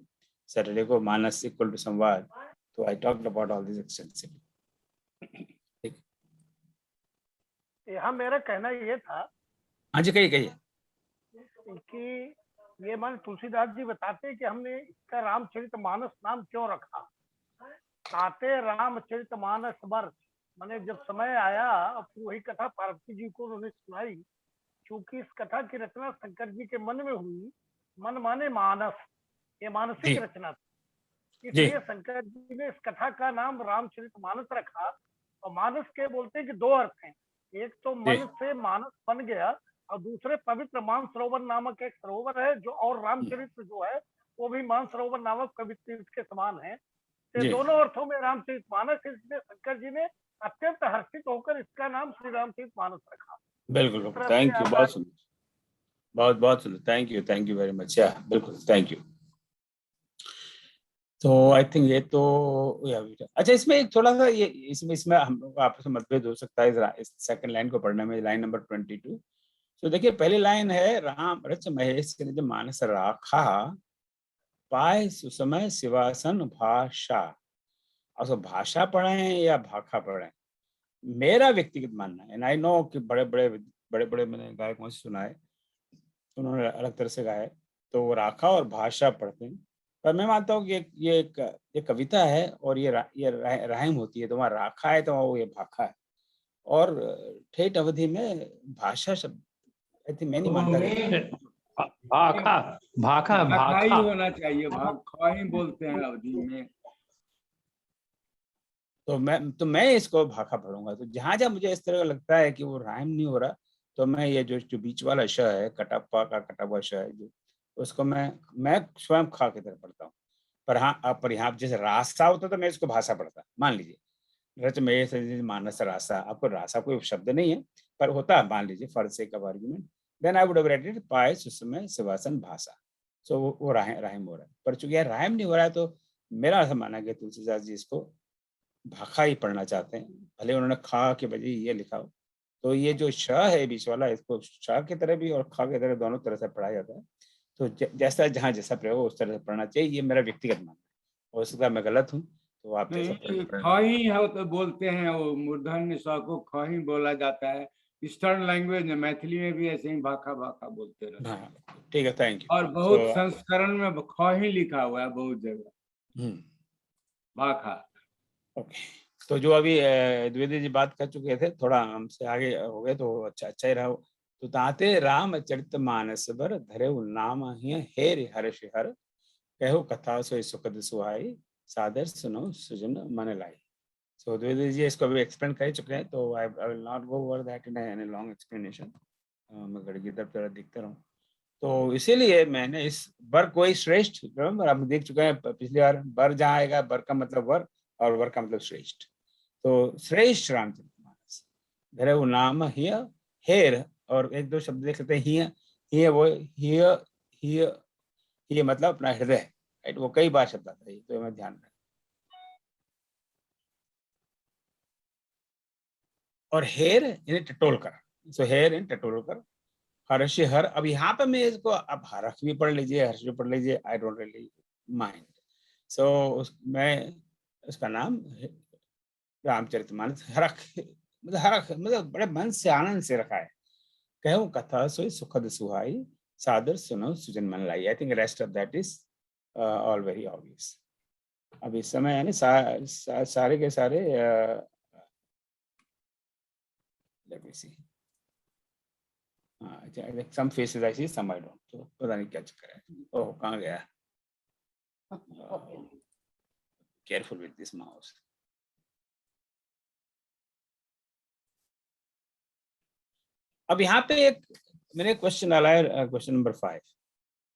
सैटरडे को, मानस इक्वल टू संवाद, तो I talked about all this extensively. यहाँ मेरा कहना ये था हाँ जी, कहिए कि ये मान तुलसीदास जी बताते हैं कि हमने इसका रामचरितमानस नाम क्यों रखा। ताते रामचरितमानस वर्ष, मैंने जब समय आया और वही कथा पार्वती जी को उन्होंने सुनाई। क्योंकि इस कथा की रचना शंकर जी के मन में हुई, मन माने मानस, ये मानसिक रचना थी, इसलिए शंकर जी ने इस कथा का नाम रामचरितमानस रखा। और मानस के बोलते हैं कि दो अर्थ हैं, एक तो मन से मानस बन गया, और दूसरे पवित्र मानसरोवर नामक एक सरोवर है जो, और रामचरित्र जो है वो भी मानसरोवर नामक पवित्र तीर्थ के समान है। तो दोनों अर्थों में रामचरितमानस, इसलिए शंकर जी ने अत्यंत हर्षित होकर इसका नाम श्री रामचरितमानस रखा। बिल्कुल, थैंक यू, बहुत सुंदर, बहुत सुंदर, थैंक यू वेरी मच। बिल्कुल, थैंक यू। तो आई थिंक ये तो अच्छा, इसमें एक थोड़ा सा ये इसमें हम लोग आपस में मतभेद हो सकता है इस सेकंड लाइन को पढ़ने में, लाइन नंबर 22। तो देखिए पहली लाइन है, राम रच महेश के निज मानस राखा, पाए सुसमय शिवासन भाषा। और तो भाषा पढ़े या भाखा पढ़े, मेरा व्यक्तिगत मानना है, एंड आई नो कि बड़े बड़े मैंने गायकों से सुना है, उन्होंने अलग तरह से गाया, तो वो राखा और भाषा पढ़ते हैं। पर मैं मानता हूँ कि ये कविता है, और ये राइम होती है, तो वहाँ राखा है तो वो ये भाखा है। और ठेठ अवधि में भाषा शब्द आई थिंक मैं नहीं मानता भाखा भाखा भाखा ही होना चाहिए, भाखा ही बोलते हैं अवधि में। तो मैं इसको भाखा पढ़ूंगा। तो जहां जहां मुझे इस तरह का लगता है कि वो राइम नहीं हो रहा, तो मैं ये जो बीच वाला श है, कटप्पा का कटा हुआ श है, जो उसको मैं स्वयं खा की तरह पढ़ता हूँ। पर हाँ, पर यहाँ जैसे रास्ता होता तो मैं इसको भाषा पढ़ता। मान लीजिए रच में मानस रास्ता, आपको रास्ता कोई शब्द नहीं है पर होता है, मान लीजिए for sake of argument, then I would have read it पाए सुसमय शिवासन भाषा। सो वो राइम हो रहा है। पर चूंकि यार राइम नहीं हो रहा है, तो मेरा ऐसा मानना है कि तुलसीदास जी इसको भाखा ही पढ़ना चाहते हैं, भले उन्होंने खा के बजाय ये लिखा हो। तो ये जो श है बीच वाला, इसको श की तरह भी और खा की तरह दोनों तरह से पढ़ा जाता है। तो जैसा जहाँ जैसा प्रयोग हो उस तरह से पढ़ना चाहिए, ये मेरा व्यक्तिगत मानना है। हो सकता है मैं गलत हूँ, तो आप खा ही है तो बोलते हैं, वो मूर्धन्य स को खा ही बोला जाता है। ईस्टर्न लैंग्वेज में, मैथिली में भी ऐसे ही भाखा भाखा बोलते रहते हैं। हाँ ठीक है, थैंक यू। और बहुत संस्करण में खा ही लिखा हुआ है बहुत जगह, भाखा। ओके, तो जो अभी द्विवेदी जी बात कर चुके थे, थोड़ा हमसे आगे हो गए तो अच्छा ही रहा। तो ताते रामचरित मानस बर धरे नाम हेर हर्ष हर, कहो कथा सो सुखद सुहाई, सादर सुनो सुजन मन लाई। सो द्विवेदी जी इसको अभी एक्सप्लेन कर चुके हैं, तो I will not go over that in any long explanation. मैं घड़ी की तरफ थोड़ा देखता रहूं। तो इसीलिए मैंने इस वर कोई श्रेष्ठ, हम देख चुके हैं पिछली बार, वर जहाँ आएगा, वर का मतलब वर और वर का मतलब श्रेष्ठ। तो श्रेष्ठ रामचरितमानस धरे वो नाम हिय हेर, और एक दो शब्द देख सकते हैं, हिय हिय वो हिय हिय हिय मतलब अपना हृदय, राइट, वो कई बार शब्द आता है, तो मैं ध्यान रखना। और हेर यानी टटोलकर, सो हेर इन टटोलकर, हर्ष हर। अब यहाँ पे मैं इसको अब हर्ष भी पढ़ लीजिए, हर्ष भी पढ़ लीजिए, आई डोंट रियली माइंड। सो मैं उसका नाम रामचरितमानस हरख, मतलब हरख मतलब बड़े मन से आनंद से रखा है। कहूँ कथा सोई सुखद सुहाई, सादर सुनो सुजन मन लाई। I think rest of that is all very obvious. अब इस समय यानी सारे के सारे let me see, some faces I see, some I don't, तो पता नहीं क्या चक्कर है। ओह कहाँ गया? Careful with this mouse. अब यहाँ पे एक मेरे क्वेश्चन डाला है, क्वेश्चन नंबर 5।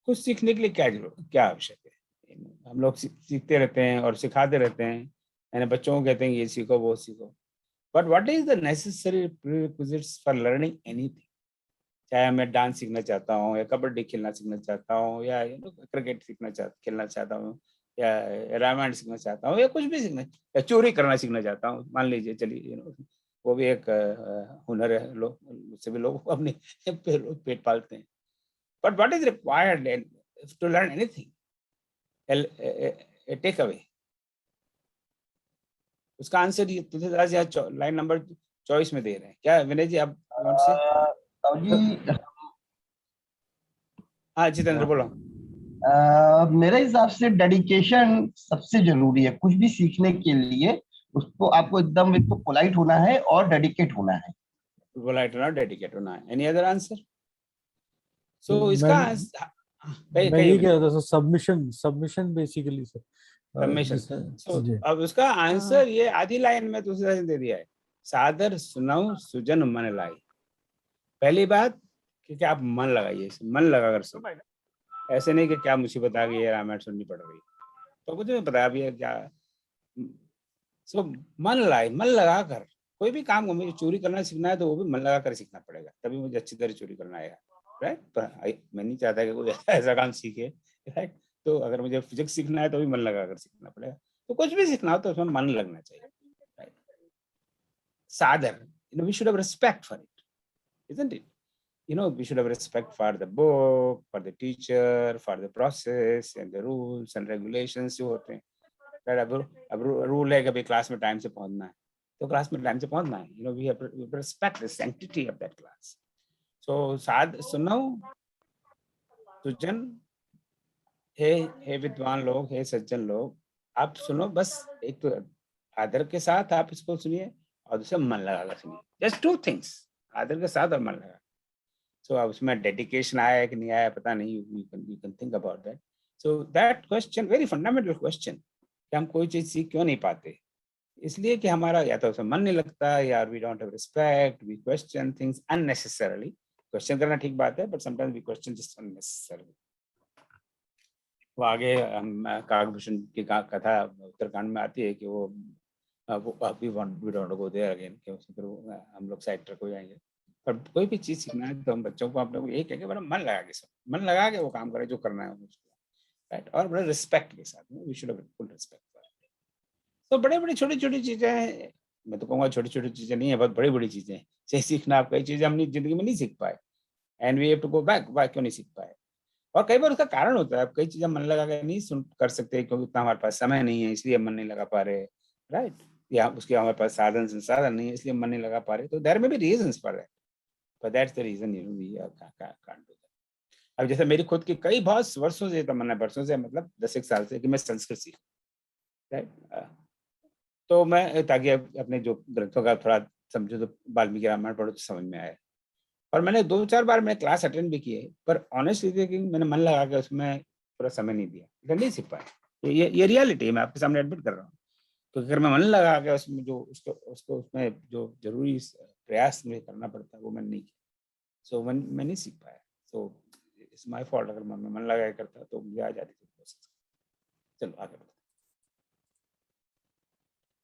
कुछ सीखने के लिए क्या आवश्यक है? हम लोग सीखते रहते हैं और सिखाते रहते हैं, यानी बच्चों को कहते हैं ये सीखो वो सीखो, but what is the necessary prerequisites for learning anything? चाहे मैं डांस सीखना चाहता हूँ, या कबड्डी खेलना सीखना चाहता हूँ, या क्रिकेट खेलना चाहता हूँ, या रामायण सीखना चाहता हूँ, या कुछ भी सीखना, या चोरी करना सीखना चाहता हूँ, मान लीजिए, चलिए वो भी एक हुनर है, लोग उससे भी लोग अपने पेट पालते हैं। But what is required to learn anything? Take away, उसका आंसर तुलसीदास यहाँ लाइन नंबर 24 में दे रहे हैं। क्या विनय जी आप जी? हाँ जितेंद्र बोलो। मेरे हिसाब से डेडिकेशन सबसे जरूरी है कुछ भी सीखने के लिए। उसको आपको एकदम एक तो पोलाइट होना है और डेडिकेट होना है। पोलाइट होना, डेडिकेट होना है। Any other answer? सो इसका मैं ये कह रहा था सबमिशन बेसिकली सर। सबमिशन। अब उसका आंसर ये आधी लाइन में तुलसीदास ने दे दिया है, सादर सुनाऊं सुजन मन लाई। पहली बात कि आप मन लगाइए, मन लगाकर सुनो। ऐसे नहीं कि क्या मुसीबत आ गई है, रामायण सुननी पड़ रही, तो कुछ नहीं पता अभी क्या। सो मन लाए, मन लगा कर कोई भी काम, मुझे चोरी करना सीखना है तो वो भी मन लगा कर सीखना पड़ेगा, तभी मुझे अच्छी तरह चोरी करना आएगा, राइट? मैं नहीं चाहता कि कोई ऐसा काम सीखे, राइट? तो अगर मुझे फिजिक्स सीखना है तो भी मन लगा कर सीखना पड़ेगा। तो कुछ भी सीखना हो तो उसमें मन लगना चाहिए, राइट? सादर, we should have respect for it, isn't it? We should have respect for the book, for the teacher, for the process and the rules and regulations जो होते हैं। अब रूल है कि भाई क्लास में टाइम से पहुंचना है, तो क्लास में टाइम से पहुंचना है। we have to respect the sanctity of that class. So सुनो सुजन, हे विद्वान लोग, हे सज्जन लोग, आप सुनो, बस एक तो आदर के साथ आप इसको सुनिए और दूसरा मन लगाकर सुनिए। जस्ट 2 things, आदर के साथ और मन लगा। So अब उसमें डेडिकेशन आया है कि नहीं आया पता नहीं, you can think about that. So that question, very fundamental question, कि हम कोई चीज सीख क्यों नहीं पाते? इसलिए कि हमारा या तो उसमें मन नहीं लगता, या we don't have respect, we question things unnecessarily. Question करना ठीक बात है, but sometimes we question just unnecessarily. वो आगे हम काकभूषण की कथा उत्तराखंड में आती है कि वो we don't go there again, कि फिर हम लोग साइड ट्रैक हो जाएंगे। पर कोई भी चीज सीखना है तो हम बच्चों को अपने को यही कहेंगे बड़ा मन लगा के सब, मन लगा के वो काम करे जो करना है उसको, राइट? और बड़े रिस्पेक्ट के साथ, we should have full respect. तो बड़े बड़ी छोटी छोटी चीजें हैं, मैं तो कहूँगा छोटी छोटी चीजें नहीं है, बहुत बड़ी बड़ी चीजें हैं। से सीखना, आप कई चीजें हमने जिंदगी में नहीं सीख पाए, and we have to go back, why क्यों नहीं सीख पाए? और कई बार उसका कारण होता है, आप कई चीजें मन लगा के नहीं सुन कर सकते क्योंकि उतना हमारे पास समय नहीं है, इसलिए मन नहीं लगा पा रहे, राइट? या उसके हमारे पास साधन संसाधन नहीं है, इसलिए मन नहीं लगा पा रहे। तो देयर में भी reasons for that, but that's the reason we can't do that. अब जैसे मेरी खुद की कई बहुत वर्षों से तमन्ना, वर्षों से मतलब 10 साल से, कि मैं संस्कृत सीखूं, राइट? तो मैं ताकि अपने जो ग्रंथों का थोड़ा समझो, तो वाल्मीकि रामायण पढ़ो तो समझ में आए। और मैंने 2-4 बार मैंने क्लास अटेंड भी किए, पर ऑनेस्टली स्पीकिंग मैंने मन लगा के उसमें पूरा समय नहीं दिया, नहीं सीख पाया। ये रियलिटी मैं आपके सामने एडमिट कर रहा हूँ। तो अगर मैं मन लगा के उसमें जो उसको उसमें जो जरूरी प्रयास मुझे करना पड़ता है वो मैंने नहीं किया, सो मैं नहीं सीख पाया। So it's my fault. अगर मैं मन लगा के करता तो मुझे आ जाती थी प्रोसेस। चलो आगे बढ़ते।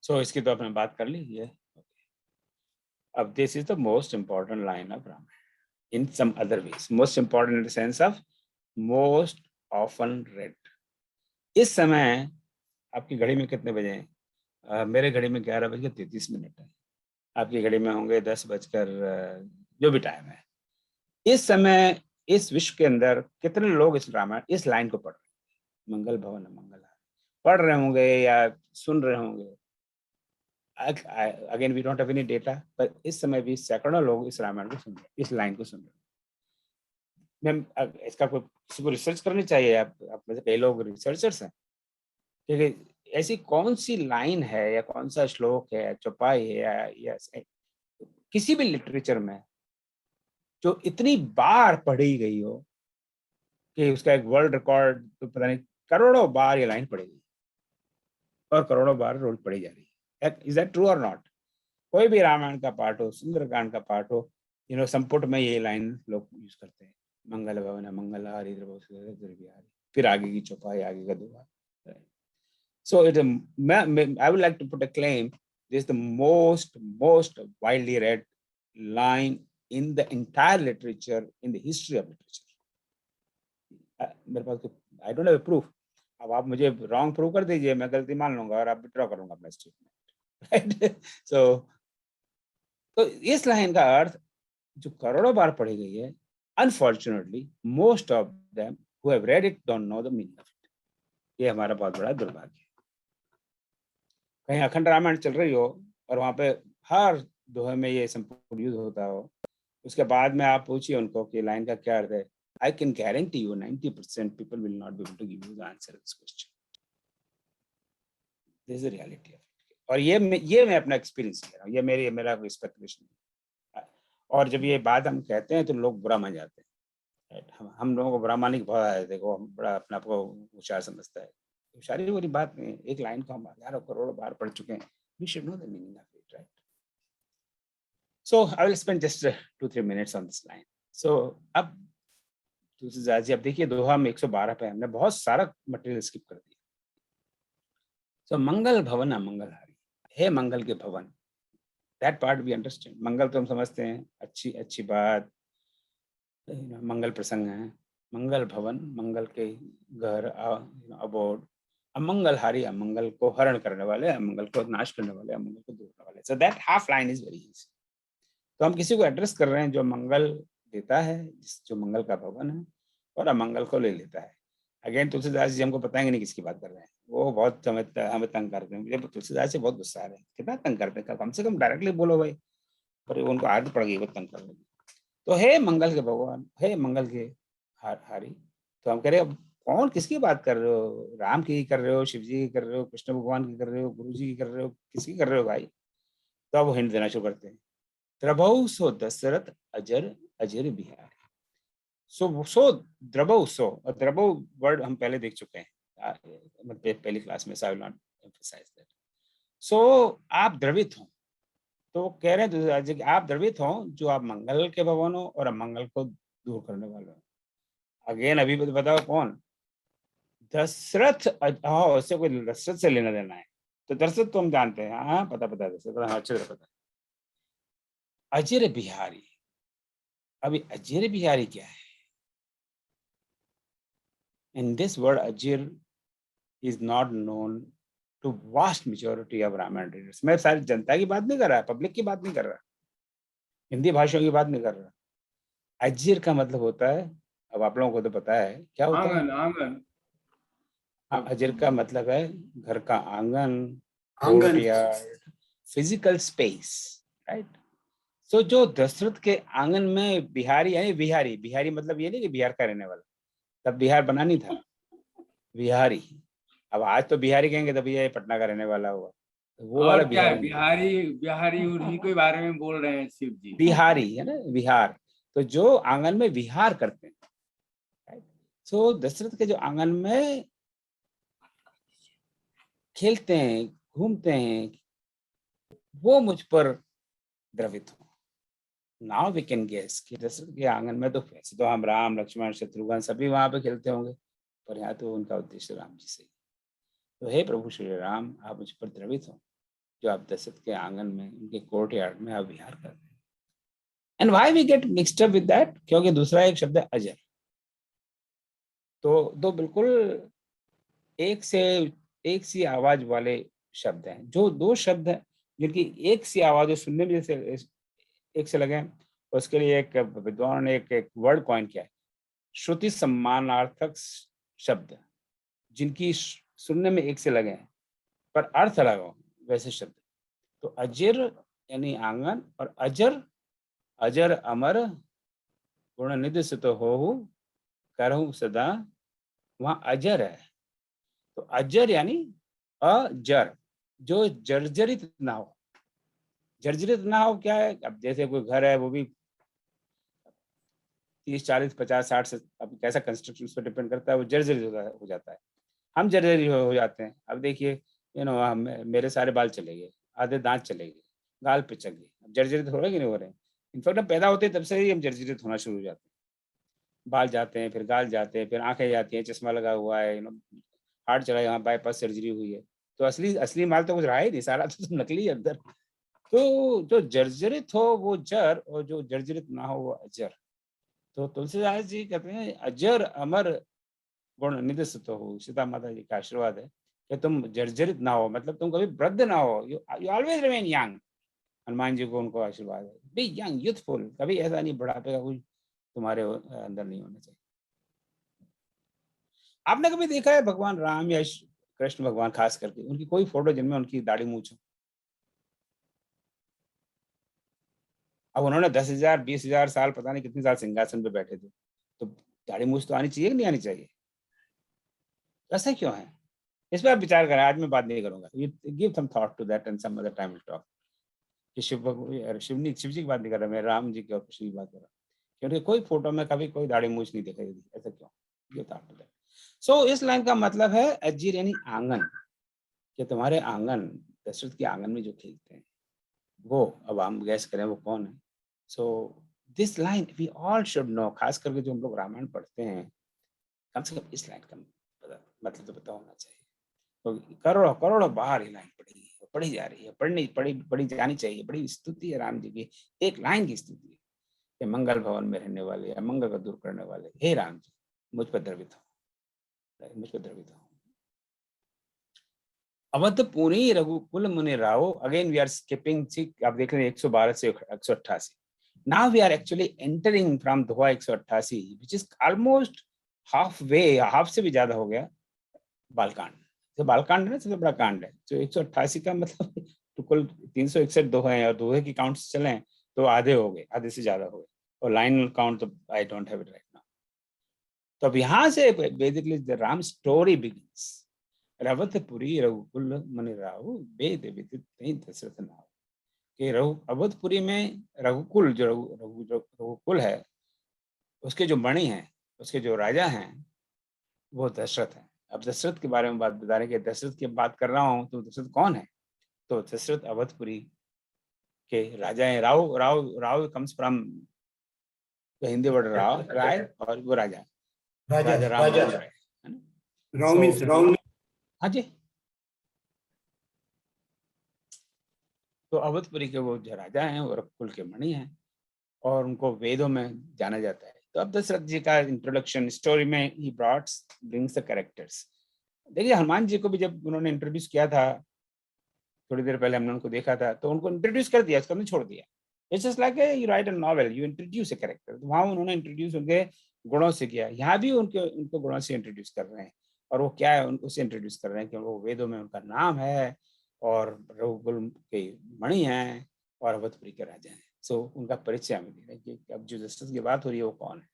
सो इसकी तो आपने बात कर ली है। अब this is the most important line of Ramayan in some other ways. Most important in the sense of most often read. इस समय आपकी घड़ी में कितने बजे हैं? मेरे घड़ी में 11:33 है, आपकी घड़ी में होंगे 10 बजकर जो भी टाइम है। इस समय इस विश्व के अंदर कितने लोग इस रामायण इस लाइन को पढ़ रहे हैं, मंगल भवन मंगल पढ़ रहे होंगे या सुन रहे होंगे? Again we don't have any data, पर इस समय भी सैकड़ों लोग इस रामायण को सुन रहे हैं, इस लाइन को सुन रहे हैं। मैम इसका कोई किसी को रिसर्च करनी चाहिए, आप में से कई लोग रिसर्चर्स हैं, क्योंकि ऐसी कौन सी लाइन है या कौन सा श्लोक है, चौपाई है या किसी भी लिटरेचर में जो इतनी बार पढ़ी गई हो कि उसका एक वर्ल्ड रिकॉर्ड, तो पता नहीं करोड़ों बार ये लाइन पढ़ी गई और करोड़ों बार रोज पढ़ी जा रही है। इज दैट ट्रू और नॉट? कोई भी रामायण का पाठ हो, सुंदरकांड का पाठ हो, संपुट में ये लाइन लोग यूज करते हैं, मंगल भवन मंगल हारी बिहारी, फिर आगे की चौपाई, आगे का दोहा। So I would like to put a claim, this is the most widely read line in the entire literature, in the history of literature. मेरे पास I don't have a proof. अब आप मुझे wrong proof कर दीजिए, मैं गलती मान लूंगा और आप विड्रॉ करूंगा अपना स्टेटमेंट, राइट? तो इस लाइन का अर्थ जो करोड़ों बार पढ़ी गई है, unfortunately most of them who have read it don't know the meaning of it. ये हमारा बहुत बड़ा दुर्भाग्य है। कहीं अखंड रामायण चल रही हो और वहां पे हर दोहे में ये संपूर्ण यूज होता हो, उसके बाद में आप पूछिए उनको कि लाइन का क्या अर्थ है, I can guarantee you 90% people will not be able to give you the answer this question. This is the reality of it. और ये मैं अपना एक्सपीरियंस कह रहा हूँ, ये मेरा स्पेकुलेशन है। और जब ये बात हम कहते हैं तो लोग बुरा मान जाते हैं, हम लोगों को बुरा मानने की बहुत आदत है, देखो हम बड़ा अपने आप को होशियार समझता है। होशियारी वाली बात नहीं, एक लाइन को हम हजारों करोड़ों बार पढ़ चुके हैं, we should know the meaning of it, right? So I will spend just 2-3 minutes on this line. So अब तुलसीदास जी, अब देखिए दोहा में 112 पे हमने बहुत सारा मटेरियल स्किप कर दिया। So मंगल भवन मंगल हारी, हे मंगल के भवन, that part we understand. मंगल तो हम समझते हैं अच्छी बात, मंगल प्रसंग है। मंगल भवन, मंगल के घर, अबोर्ड। अमंगल हारी, अमंगल को हरण करने वाले, अमंगल को नाश करने वाले, अमंगल को दूर करने वाले। So that half line is very easy. तो हम किसी को एड्रेस कर रहे हैं जो मंगल देता है, जो मंगल का भवन है, और अमंगल को ले लेता है। अगेन तुलसीदास जी हमको बताएंगे नहीं किसकी बात कर रहे हैं, वो बहुत हमें तंग करते हैं। मुझे तुलसीदास जी बहुत गुस्सा आ रहे हैं, कितना तंग करते हैं, कम से कम डायरेक्टली बोलो भाई, पर उनको आदत पड़ गई वो तंग करने की। तो हे मंगल के भगवान, हे मंगल के हारी, तो हम कह रहे हैं कौन किसकी बात कर रहे हो? राम की कर रहे हो, शिव जी की कर रहे हो, कृष्ण भगवान की कर रहे हो, गुरु जी की कर रहे हो, किसकी कर रहे हो भाई? तो अब वो हिंट देना शुरू करते हैं, द्रभौ सो दशरथ अजर अजर बिहारी। सो द्रभौ, सो, और द्रभौ वर्ड हम पहले देख चुके हैं पहली क्लास में, so I will not emphasize that. सो आप द्रवित हो, तो कह रहे हैं आप द्रवित हो जो आप मंगल के भवन हो और अमंगल को दूर करने वाले हो। अगेन अभी बताओ कौन? दशरथ। उससे कोई दशरथ से लेना देना है तो दशरथ तो हम जानते हैं, हाँ पता दशरथ, अच्छे से पता। अजर बिहारी, अभी अजर बिहारी क्या है? इन दिस वर्ड अजर is not known to vast majority of Ramayan readers. मैं सारी जनता की बात नहीं कर रहा, पब्लिक की बात नहीं कर रहा, हिंदी भाषाओं की बात नहीं कर रहा। अजर का मतलब होता है, अब आप लोगों को तो पता है क्या होता है। आंगन। अजर का मतलब है घर का आंगन, कोर्टयार्ड, फिजिकल स्पेस, राइट? सो जो दशरथ के आंगन में बिहारी, यानी बिहारी, बिहारी मतलब ये नहीं कि बिहार का रहने वाला, तब बिहार बना नहीं था, बिहारी। अब आज तो बिहारी कहेंगे तो भैया ये पटना का रहने वाला हुआ, तो वो वाला बिहारी उन्हीं के बारे में बोल रहे हैं शिव जी। बिहारी है ना, बिहार, तो जो आंगन में विहार करते हैं, राइट? सो दशरथ के जो आंगन में खेलते हैं, घूमते हैं, वो मुझ पर द्रवित हो। नाउ वी कैन गेस कि दशरथ के आंगन में तो वैसे तो हम राम लक्ष्मण शत्रुघ्न सभी वहां पे खेलते होंगे, पर यहाँ तो उनका उद्देश्य राम जी से। तो हे प्रभु श्री राम, आप मुझ पर द्रवित हो जो आप दशरथ के आंगन में, उनके कोर्टयार्ड में आप विहार कर रहे हैं। And why we get mixed up with that? क्योंकि दूसरा एक शब्द है अजर। तो बिल्कुल एक सी आवाज वाले शब्द हैं। जो दो शब्द हैं जिनकी एक सी आवाज है, सुनने में जैसे एक से लगे हैं, उसके लिए एक विद्वान ने एक वर्ड कॉइन किया है, श्रुति सम्मानार्थक शब्द, जिनकी सुनने में एक से लगे हैं पर अर्थ अलग हो, वैसे शब्द। तो अजर यानी आंगन, और अजर, अजर अमर गुण निधि सुत हो करहु सदा, वहां अजर है। तो अजर यानी अजर, जो जर्जरित ना हो। जर्जरित ना हो क्या है? अब जैसे कोई घर है, वो भी 30, 40, 50, 60 से, अब कैसा कंस्ट्रक्शन उस पर डिपेंड करता है, वो जर्जरित हो जाता है। हम जर्जरित हो जाते हैं। अब देखिए, मेरे सारे बाल चले गए, आधे दांत चले गए, गाल पिचक गई, अब जर्जरित हो रहे कि नहीं हो रहे? इनफैक्ट हम पैदा होते हैं तब से ही हम जर्जरित होना शुरू हो जाते हैं। बाल जाते हैं, फिर गाल जाते हैं, फिर आंखें जाती हैं, चश्मा लगा हुआ है, हार्ट चला, यहाँ बाईपास सर्जरी हुई है, तो असली माल तो कुछ रहा ही नहीं, सारा तो नकली है अंदर। तो जो जर्जरित हो वो जर, और जो जर्जरित ना हो वो अजर। तो तुलसीदास जी कहते हैं अजर अमर गुण निधि सुत हो। सीता माता जी का आशीर्वाद है कि तुम जर्जरित ना हो, मतलब तुम कभी वृद्ध ना हो, you always remain young. Hanuman ji को उनको आशीर्वाद है, बी यंग, यूथफुल, कभी ऐसा नहीं बुढ़ापे का कोई तुम्हारे अंदर नहीं होना चाहिए। आपने कभी देखा है भगवान राम या कृष्ण भगवान खास करके, उनकी कोई फोटो जिनमें उनकी दाढ़ी मूंछ हो? अब उन्होंने 10,000 20,000 साल, पता नहीं कितने साल सिंहासन पे बैठे थे, तो दाढ़ी मूंछ तो आनी चाहिए कि नहीं आनी चाहिए? ऐसा क्यों है? इस पर आप विचार करें, आज मैं बात नहीं करूंगा। Give some thought to that and some other time will talk. कि शिव जी की बात नहीं कर रहा मैं, राम जी की और कृष्ण की बात कर रहा हूँ, क्योंकि कोई फोटो में कभी कोई दाढ़ी मूंछ नहीं दिखाई दी, ऐसा क्यों? Give thought to that. So इस लाइन का मतलब है अजीर यानी आंगन, कि तुम्हारे आंगन, दशरथ के आंगन में जो खेलते हैं वो, अब हम गैस करें वो कौन है? So this line we all should know, खास करके जो हम लोग रामायण पढ़ते हैं, कम से कम इस लाइन का मतलब तो पता होना चाहिए। तो करोड़ों करोड़ों बार ये लाइन पढ़ी जा रही है, पढ़ी जानी चाहिए। बड़ी स्तुति है राम जी की, एक लाइन की स्तुति है कि मंगल भवन में रहने वाले, अमंगल को दूर करने वाले, हे राम जी मुझ पर द्रवित हो, मुझ पर द्रवित हो। अवधपुरी रघुकुल मुनि राव, अगेन वी आर स्किपिंग, आप देख रहे हैं 112 से 188। Now we are actually entering from doha 188, which is almost half way, half से भी ज्यादा हो गया बालकांड। तो बालकांड है सबसे बड़ा कांड है। तो 188 का मतलब तो कुल 361 दोहे हैं, और दोहे की काउंट चलें तो आधे हो गए, आधे से ज्यादा हो गए, और लाइन काउंट तो I don't have it right now. तो अब यहाँ से basically the Ram story begins. Avadhpuri रघुकुल मुनि राव, वेद विदित नहीं दशरथ नाव। कि अवधपुरी में रघुकुल, जो रघुकुल है, उसके जो मणि हैं, उसके जो राजा हैं, वो दशरथ है। अब दशरथ के बारे में बात बता रहे हैं कि दशरथ की बात कर रहा हूँ, तो दशरथ कौन है? तो दशरथ अवधपुरी के राजा हैं। Rao comes from the Hindi word rao, rai, और वो राजा राम राय है ना। हाँ जी। तो अवधपुरी के वो जो राजा हैं वो रघुकुल के मणि हैं, और उनको वेदों में जाना जाता है। तो अब दशरथ जी का इंट्रोडक्शन स्टोरी में ही ब्रिंग्स द कैरेक्टर्स। देखिए हनुमान जी को भी जब उन्होंने इंट्रोड्यूस किया था, थोड़ी देर पहले हमने उनको देखा था, तो उनको इंट्रोड्यूस कर दिया, उसको हमने छोड़ दिया। It's just like you right a novel, you introduce a character. तो वहाँ उन्होंने इंट्रोड्यूस उनके गुणों से किया, यहाँ भी उनको गुणों से इंट्रोड्यूस कर रहे हैं। और वो क्या है, उसे इंट्रोड्यूस कर रहे हैं कि वो वेदों में उनका नाम है, और रघुकुल के मणि हैं, और अवधपुरी के राजा हैं। सो उनका परिचय हमें दे रहे हैं कि अब जो दशरथ की बात हो रही है वो कौन है।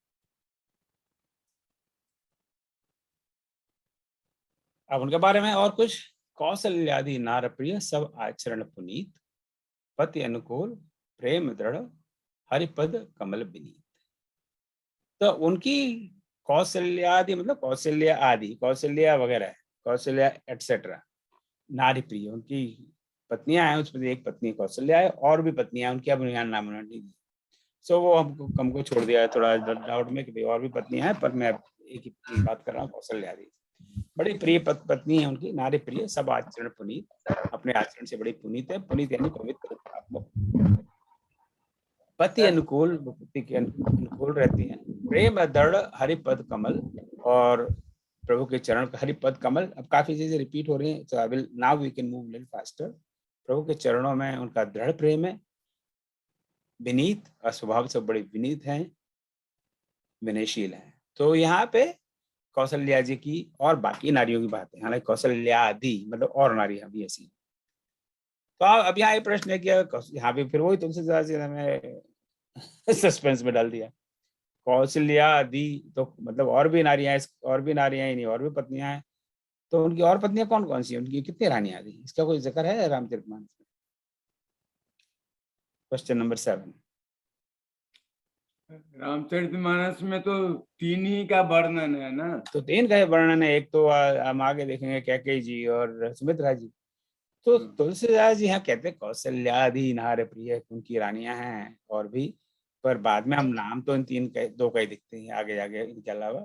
अब उनके बारे में और कुछ, कौशल्यादि नार प्रिय सब आचरण पुनीत, पति अनुकूल प्रेम दृढ़ हरिपद कमल विनीत। तो उनकी कौशल्यादि मतलब कौशल्या आदि, कौशल्या वगैरह, कौशल्या एटसेट्रा, नारी प्रिय, उनकी पत्नियां हैं, उसमें एक पत्नी कौशल्या है, और भी पत्नियां उनकी, अब यहाँ नाम नहीं दी। सो वो हमको छोड़ दिया है थोड़ा डाउट में कि भाई और भी पत्नियां हैं, पर मैं एक ही बात कर रहा हूँ, कौशल्या आदि। बड़ी प्रिय पत्नी है उनकी, नारी प्रिय सब आचरण पुनीत, अपने आचरण से बड़ी पुनीत है। पुनीत यानी पवित्र, पति अनुकूल, पति के अनुकूल रहती हैं। प्रेम दृढ़ हरिपद कमल, और प्रभु के चरण का हरिपद कमल, अब काफी चीजें रिपीट हो रही हैं, so I will now we can move little faster। प्रभु के चरणों में उनका दृढ़ प्रेम है, विनीत और स्वभाव से बड़े विनीत हैं, विनयशील हैं। तो यहाँ पे कौशल्या जी की और बाकी नारियों की बात है, हालांकि कौशल्या आदि मतलब और नारियां भी ऐसी। तो अब यहाँ एक प्रश्न है कि यहाँ पे फिर वही तुलसीदास जी ने हमें सस्पेंस में डाल दिया। कौशल्या आदि तो मतलब और भी नारियां, और भी नारियां ही नहीं, और भी पत्नियां हैं, तो उनकी और पत्नियां कौन कौन सी हैं, उनकी कितनी रानियां थी, इसका कोई जिक्र है रामचरितमानस में? Question number 7। रामचरितमानस में तो 3 ही का वर्णन है ना। तो 3 का वर्णन है, एक तो हम आगे देखेंगे कैकेयी जी और सुमित्रा जी। तो तुलसीदास जी यहाँ कहते हैं कौशल्यादि नार प्रिय, उनकी रानियां हैं और भी, पर बाद में हम नाम तो इन 2 का ही दिखते हैं आगे आगे, इनके अलावा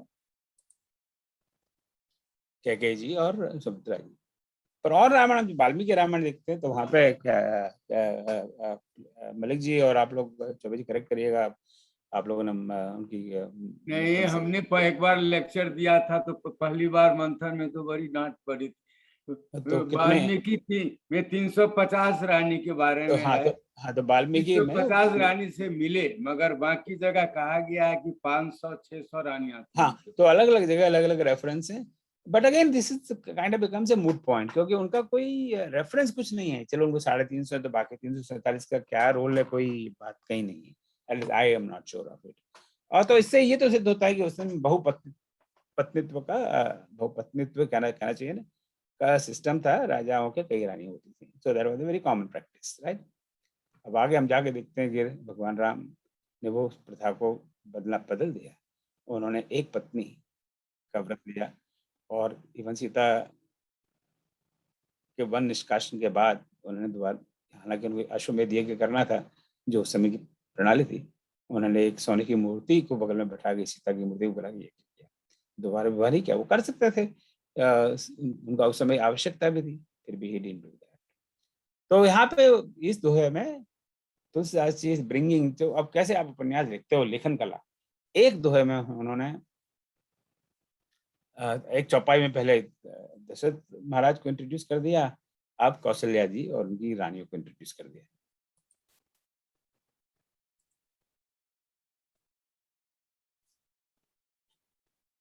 कैकेयी जी और सुमित्रा जी। पर और रामायण, वाल्मीकि रामायण देखते हैं तो वहां पे मलिक जी और आप लोग चौबे जी करेक्ट करिएगा, आप लोगों ने उनकी नहीं, हमने एक बार लेक्चर दिया था तो पहली बार मंथन में तो बड़ी डांट पड़ी। तो वाल्मीकि में 350 रानी के बारे में है। तो वाल्मीकि में 350 रानी से मिले, मगर बाकी जगह कहा गया है कि 500-600 रानियां थी। हाँ, तो अलग अलग जगह अलग अलग रेफरेंस है, but again this is kind of becomes a mood point, क्योंकि उनका कोई रेफरेंस कुछ नहीं है। चलो उनको 350 तो बाकी 347 का क्या रोल है, कोई बात कहीं नहीं है, I am not sure of it. और तो इससे ये तो सिद्ध होता है कि उस समय बहुपत्नित्व कहना चाहिए ना, का सिस्टम था, राजाओं के कई रानी होती थी, so that was a very common practice, right. अब आगे हम जाके देखते हैं कि भगवान राम ने वो प्रथा को बदल दिया। उन्होंने एक पत्नी का व्रत लिया, और इवन सीता के वन निष्कासन के बाद उन्होंने दोबारा, हालांकि उनको अश्वमेध यज्ञ करना था जो उस समय की प्रणाली थी, उन्होंने एक सोने की मूर्ति को बगल में बैठा के सीता की मूर्ति को बुला के यज्ञ किया। दोबारा विवाह नहीं किया, वो कर सकते थे, उनका उस समय आवश्यकता भी थी, फिर भी ही डिडंट डू दैट। तो यहाँ पे इस दोहे में तुलसीदास जी ब्रिंगिंग, तो अब कैसे आप उपन्यास लिखते हो, लेखन कला। एक दोहे में उन्होंने एक चौपाई में पहले दशरथ महाराज को इंट्रोड्यूस कर दिया, अब कौशल्या जी और उनकी रानियों को इंट्रोड्यूस कर दिया।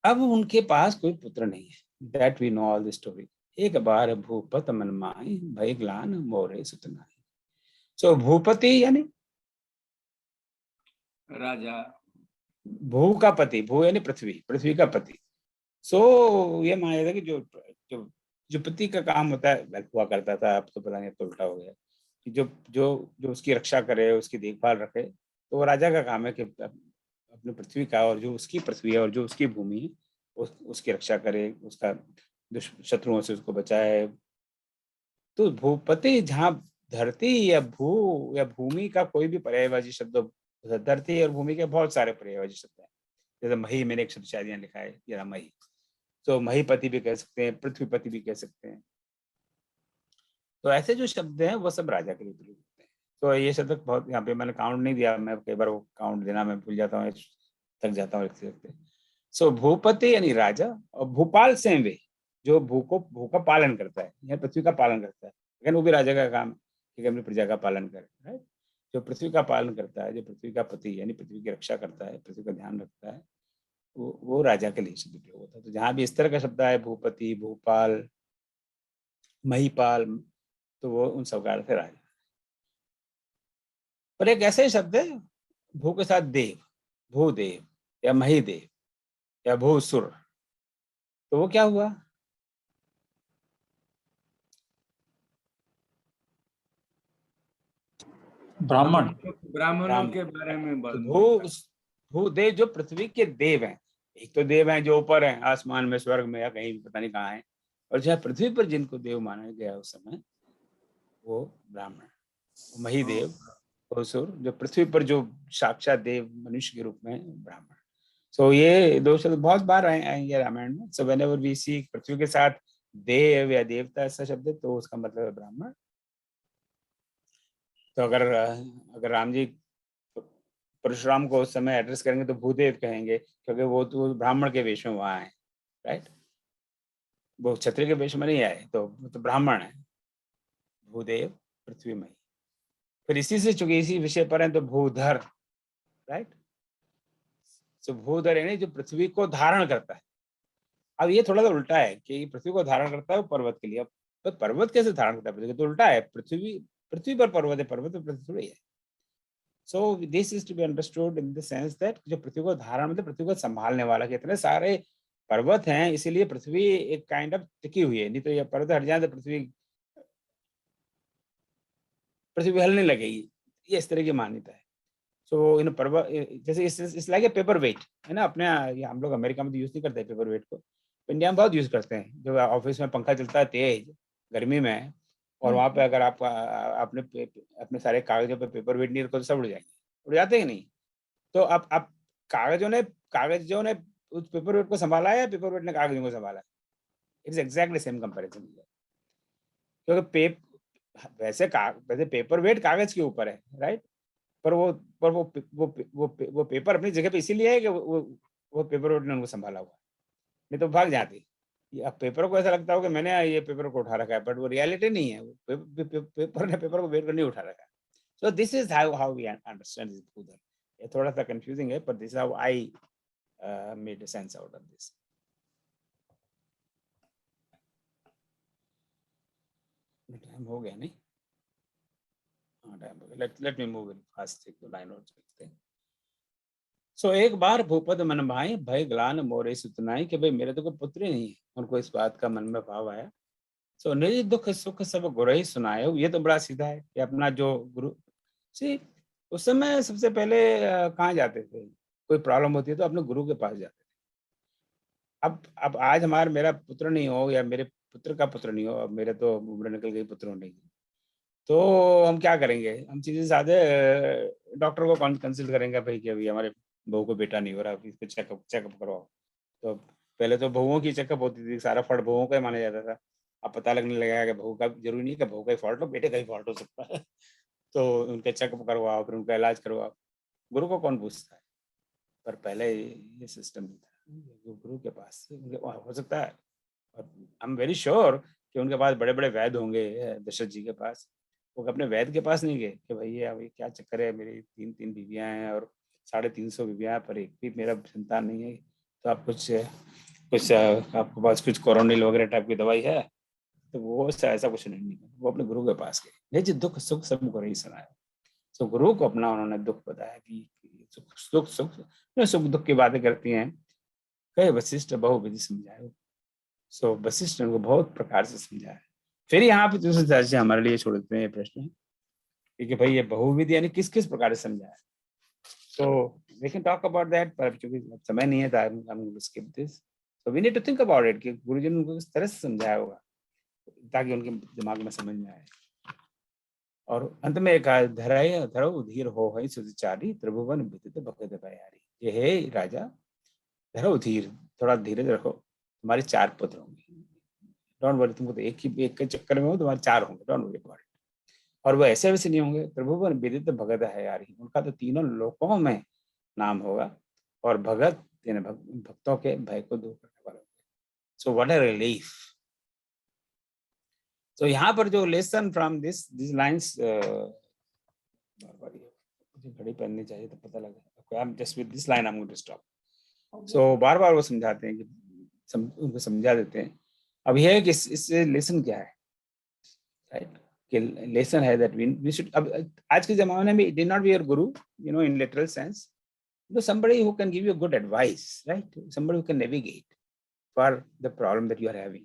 अब उनके पास कोई पुत्र नहीं है, that we know all the story. एक बार भूपत मन माहि, भय ग्लान मोरे सुत नाहि। सो भूपति यानी राजा, भू का पति, भू यानी पृथ्वी, पृथ्वी का पति। सो ये माना जाता है कि जो पति का काम होता है, हुआ करता था, अब तो पता नहीं, तो उल्टा हो गया, कि जो उसकी रक्षा करे, उसकी देखभाल रखे, तो वो राजा का काम है कि अपनी पृथ्वी का, और जो उसकी पृथ्वी है और जो उसकी भूमि है, उसकी रक्षा करे, उसका शत्रुओं से उसको बचाए। तो भूपति, जहाँ धरती या भूमि का कोई भी पर्यायवाची शब्द, धरती और भूमि के बहुत सारे पर्यायवाची शब्द हैं। जैसे मही, मैंने एक शब्द शायद यहाँ लिखा है, ये मही, तो महीपति भी कह सकते हैं, पृथ्वीपति भी कह सकते हैं। तो ऐसे जो शब्द हैं वो सब राजा के लिए प्रयोग होते हैं। तो ये शब्द बहुत, यहाँ पे मैंने काउंट नहीं दिया, मैं कई बार वो काउंट देना मैं भूल जाता हूँ, थक जाता हूँ लिखते। सो भूपति यानी राजा, और भूपाल सेम वे, जो भू का पालन करता है, या पृथ्वी का पालन करता है, लेकिन वो भी राजा का काम है कि अपनी प्रजा का पालन करे, राइट। जो पृथ्वी का पालन करता है, जो पृथ्वी का पति यानी पृथ्वी की रक्षा करता है, पृथ्वी का ध्यान रखता है, वो राजा के लिए शब्द प्रयोग होता है। तो जहां भी इस तरह का शब्द है, भूपति, भूपाल, महीपाल, तो वो उन सब का अर्थ है राजा। पर एक ऐसे शब्द है भू के साथ देव, भूदेव या महीदेव या भूसुर, तो वो क्या हुआ? ब्राह्मणों के बारे में भूदेव जो पृथ्वी के देव हैं, एक तो देव हैं जो ऊपर हैं आसमान में, स्वर्ग में, या कहीं पता नहीं कहाँ हैं, और जहाँ पृथ्वी पर जिनको देव माना गया उस समय, वो ब्राह्मण, महीदेव, भूसुर, जो पृथ्वी पर जो साक्षात देव मनुष्य के रूप में ब्राह्मण। सो ये 2 शब्द बहुत बार आएंगे रामायण में। सो व्हेनेवर वी सी पृथ्वी के साथ देव या देवता ऐसा शब्द है, तो उसका मतलब है ब्राह्मण। तो अगर राम जी परशुराम को उस समय एड्रेस करेंगे तो भूदेव कहेंगे, क्योंकि वो तो ब्राह्मण के वेश में वहां है, राइट। वो क्षत्रिय के वेश में नहीं आए, तो ब्राह्मण है, भूदेव पृथ्वीमयी। फिर इसी से चूंकि इसी विषय पर है तो भूधर, राइट। सो भूधर यानी जो पृथ्वी को धारण करता है। अब ये थोड़ा सा उल्टा है कि पृथ्वी को धारण करता है वो पर्वत के लिए। अब तो पर्वत कैसे धारण करता है पृथ्वी? तो उल्टा है, पृथ्वी पर पर्वत है, पर्वत पर पृथ्वी थोड़ी है। So this is to be understood in the sense that जो पृथ्वी को धारण मतलब पृथ्वी को संभालने वाला, कि इतने सारे पर्वत हैं इसीलिए पृथ्वी एक काइंड ऑफ टिकी हुई है, नहीं तो ये पर्वत हट जाए तो पृथ्वी हिलने लगेगी। ये इस तरह की मान्यता है। सो इन पर्वत जैसे इस लाइक ए पेपर वेट है ना। अपने हम लोग अमेरिका में तो यूज नहीं करते पेपर वेट को, इंडिया में बहुत यूज करते हैं। जो ऑफिस में पंखा चलता है तेज गर्मी में, और वहां पे अगर आप अपने सारे कागजों पे पेपर वेट नहीं रखो तो सब उड़ जाएंगे। उड़ जाते हैं कि नहीं? तो अब कागजों ने उस पेपर वेट को संभाला है या पेपर वेट ने कागजों को संभाला है? It's exactly same comparison. क्योंकि वैसे पेपर वेट कागज के ऊपर है, राइट। पर वो पेपर अपनी जगह पे इसीलिए है कि वो पेपर वेट ने उनको संभाला हुआ है, नहीं तो भाग जाती। अब पेपर को ऐसा लगता हो कि मैंने ये पेपर को उठा रखा है, बट वो रियलिटी नहीं है। पेपर ने पेपर को वेट कर नहीं उठा रखा है। So this is how we understand this bhudhar. ये थोड़ा सा कंफ्यूजिंग है, पर this how I made sense out of this. Time हो गया नहीं? हाँ टाइम हो गया। Let me move in fast, एक दो लाइन और चलते हैं। सो एक बार भूपद मन भाई भय ग्लान मोरे सुतनाई, कि भाई मेरे तो कोई पुत्र ही नहीं है। उनको इस बात का मन में भाव आया। सो निज दुख सुख सब गुरु ही सुनाए। ये तो बड़ा सीधा है कि अपना जो गुरु सी उस समय सबसे पहले कहाँ जाते थे? कोई प्रॉब्लम होती है तो अपने गुरु के पास जाते थे। अब आज मेरा पुत्र नहीं हो या मेरे पुत्र का पुत्र नहीं हो, अब मेरे तो उम्र निकल गई पुत्र होने की, तो हम क्या करेंगे? हम सीधे साधे डॉक्टर को कंसल्ट करेंगे, भाई कि अभी हमारे बहू को बेटा नहीं हो रहा, इसको चेकअप करवाओ। तो पहले तो बहुओं की चेकअप होती थी, सारा फॉल्ट बहुओं का ही माना जाता था। अब पता लगने लगा कि बहू का जरूरी नहीं कि बहू का ही फॉल्ट हो, बेटे का ही फॉल्ट हो सकता है। तो उनके चेकअप करवाओ, फिर उनका इलाज करवाओ। गुरु को कौन पूछता है? पर पहले ये सिस्टम था, गुरु के पास हो सकता है। और आई एम वेरी श्योर कि उनके पास बड़े बड़े वैद्य होंगे दशरथ जी के पास। वो अपने वैद्य के पास नहीं गए कि भैया अभी क्या चक्कर है, मेरी 3 बीवियां हैं और 350 बीवियां, पर एक भी मेरा संतान नहीं है, तो आप कुछ आपके पास कुछ कोरोनिल वगैरह टाइप की दवाई है? तो वो ऐसा कुछ नहीं। वो अपने गुरु के पास गए। निज दुख सुख सब गुरु ही सुनाया। तो गुरु को अपना उन्होंने दुख बताया कि सुख दुख की बातें करती हैं, कहे वशिष्ठ बहुविधि समझाए। सो वशिष्ठ ने उनको बहुत प्रकार से समझाया। फिर यहाँ पे दूसरे तरह से हमारे लिए छोड़ देते हैं ये प्रश्न कि भाई ये बहुविधि यानी किस किस प्रकार से समझाया। तो we can talk about that, पर चूंकि समय नहीं है तो I am going to skip this. So we need to think about it कि गुरुजी ने उनको किस तरह से समझाया होगा ताकि उनके दिमाग में समझ में आए। और अंत में एक धरो धीर हो है सुचारी, त्रिभुवन विदित भगत भयारी। ये हे राजा, धरो धीर, थोड़ा धीरज रखो, तुम्हारे 4 पुत्र होंगे। डोंट वरी, तुमको तो एक के चक्कर में हो, तुम्हारे 4 होंगे, डोंट वरी अबाउट इट। और वो ऐसे वैसे नहीं होंगे। त्रिभुवन विदित भगत है यारी, उनका तो तीनों लोकों में नाम होगा। और भगत यानी भक्तों के भय को दूर करने वाले। So what a relief. तो यहाँ पर जो लेसन फ्रॉम दिस लाइंस, मुझे घड़ी पहननी चाहिए तो पता लगे। I am just with this line I am going to stop. So बार बार वो समझाते हैं कि उनको समझा देते हैं। अब यह है कि इससे लेसन क्या है, राइट? कि लेसन है दैट वी शुड, अब आज के जमाने में it did not be your guru, you know, in literal sense, somebody who can give you good advice, right? Somebody who can navigate for the problem that you are having.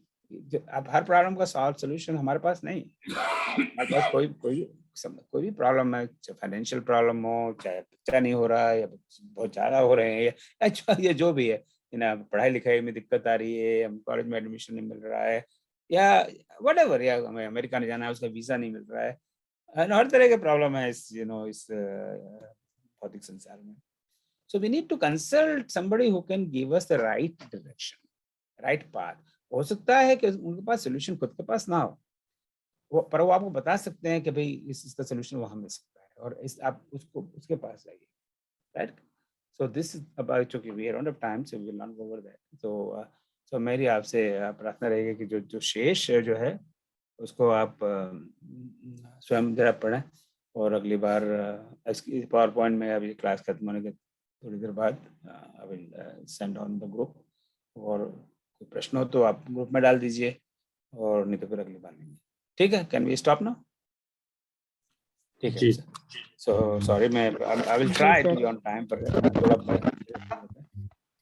अब हर problem का solution हमारे पास नहीं। हमारे पास कोई भी problem है, चाहे financial problem हो, चाहे बच्चा नहीं हो रहा है या बहुत ज्यादा हो रहे हैं, या जो भी है ना, पढ़ाई लिखाई में दिक्कत आ रही है, हम कॉलेज में एडमिशन नहीं मिल रहा है, या व्हाटएवर, या हमें अमेरिका नहीं जाना है, उसका वीजा नहीं मिल रहा है, हर तरह के प्रॉब्लम है इस इस भौतिक संसार में। So we need to consult somebody who can give us the right direction, right path. हो सकता है कि उनके पास सोल्यूशन खुद के पास ना हो, पर वो आपको बता सकते हैं कि भाई इसका सोल्यूशन वहां मिल सकता है, और आप उसके पास जाइए, right? So this is about, okay, we are out of time, so we will not go over that. So तो मेरी आपसे प्रार्थना रहेगी कि जो शेष जो है उसको आप स्वयं जरा पढ़ें, और अगली बार इसकी पावर पॉइंट में अभी क्लास खत्म होने के थोड़ी देर बाद I will send on the group, और कोई प्रश्न हो तो आप ग्रुप में डाल दीजिए, और नहीं तो फिर अगली बार लेंगे। ठीक है, कैन वी स्टॉप नाउ? ठीक है, सो सॉरी, मैं I will try to be on time, पर थोड़ा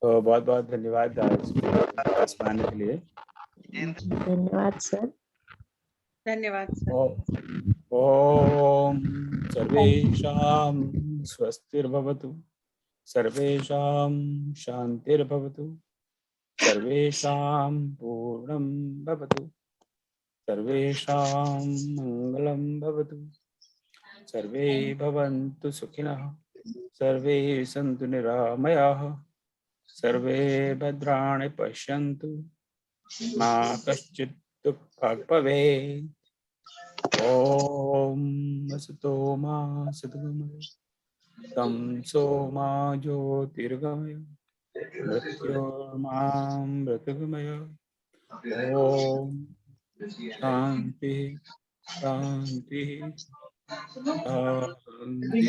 तो बहुत बहुत धन्यवाद क्लास में आने के लिए। धन्यवाद सर। धन्यवाद सर। ओम सर्वेषां स्वस्तिर्भवतु, सर्वेषां शान्तिर्भवतु, सर्वेषां पूर्णं भवतु, सर्वेषां मङ्गलं भवतु, सर्वे भवन्तु सुखिनः, सर्वे सन्तु निरामयाः, सर्वे भद्राणि पश्यन्तु, मा कश्चित् दुःखभाग् भवेत्। ॐ वसतो मा सद्गमय, तमसो मा ज्योतिर्गमय, मृत्योर्मामृतगमय। ॐ शान्ति शान्ति शान्ति।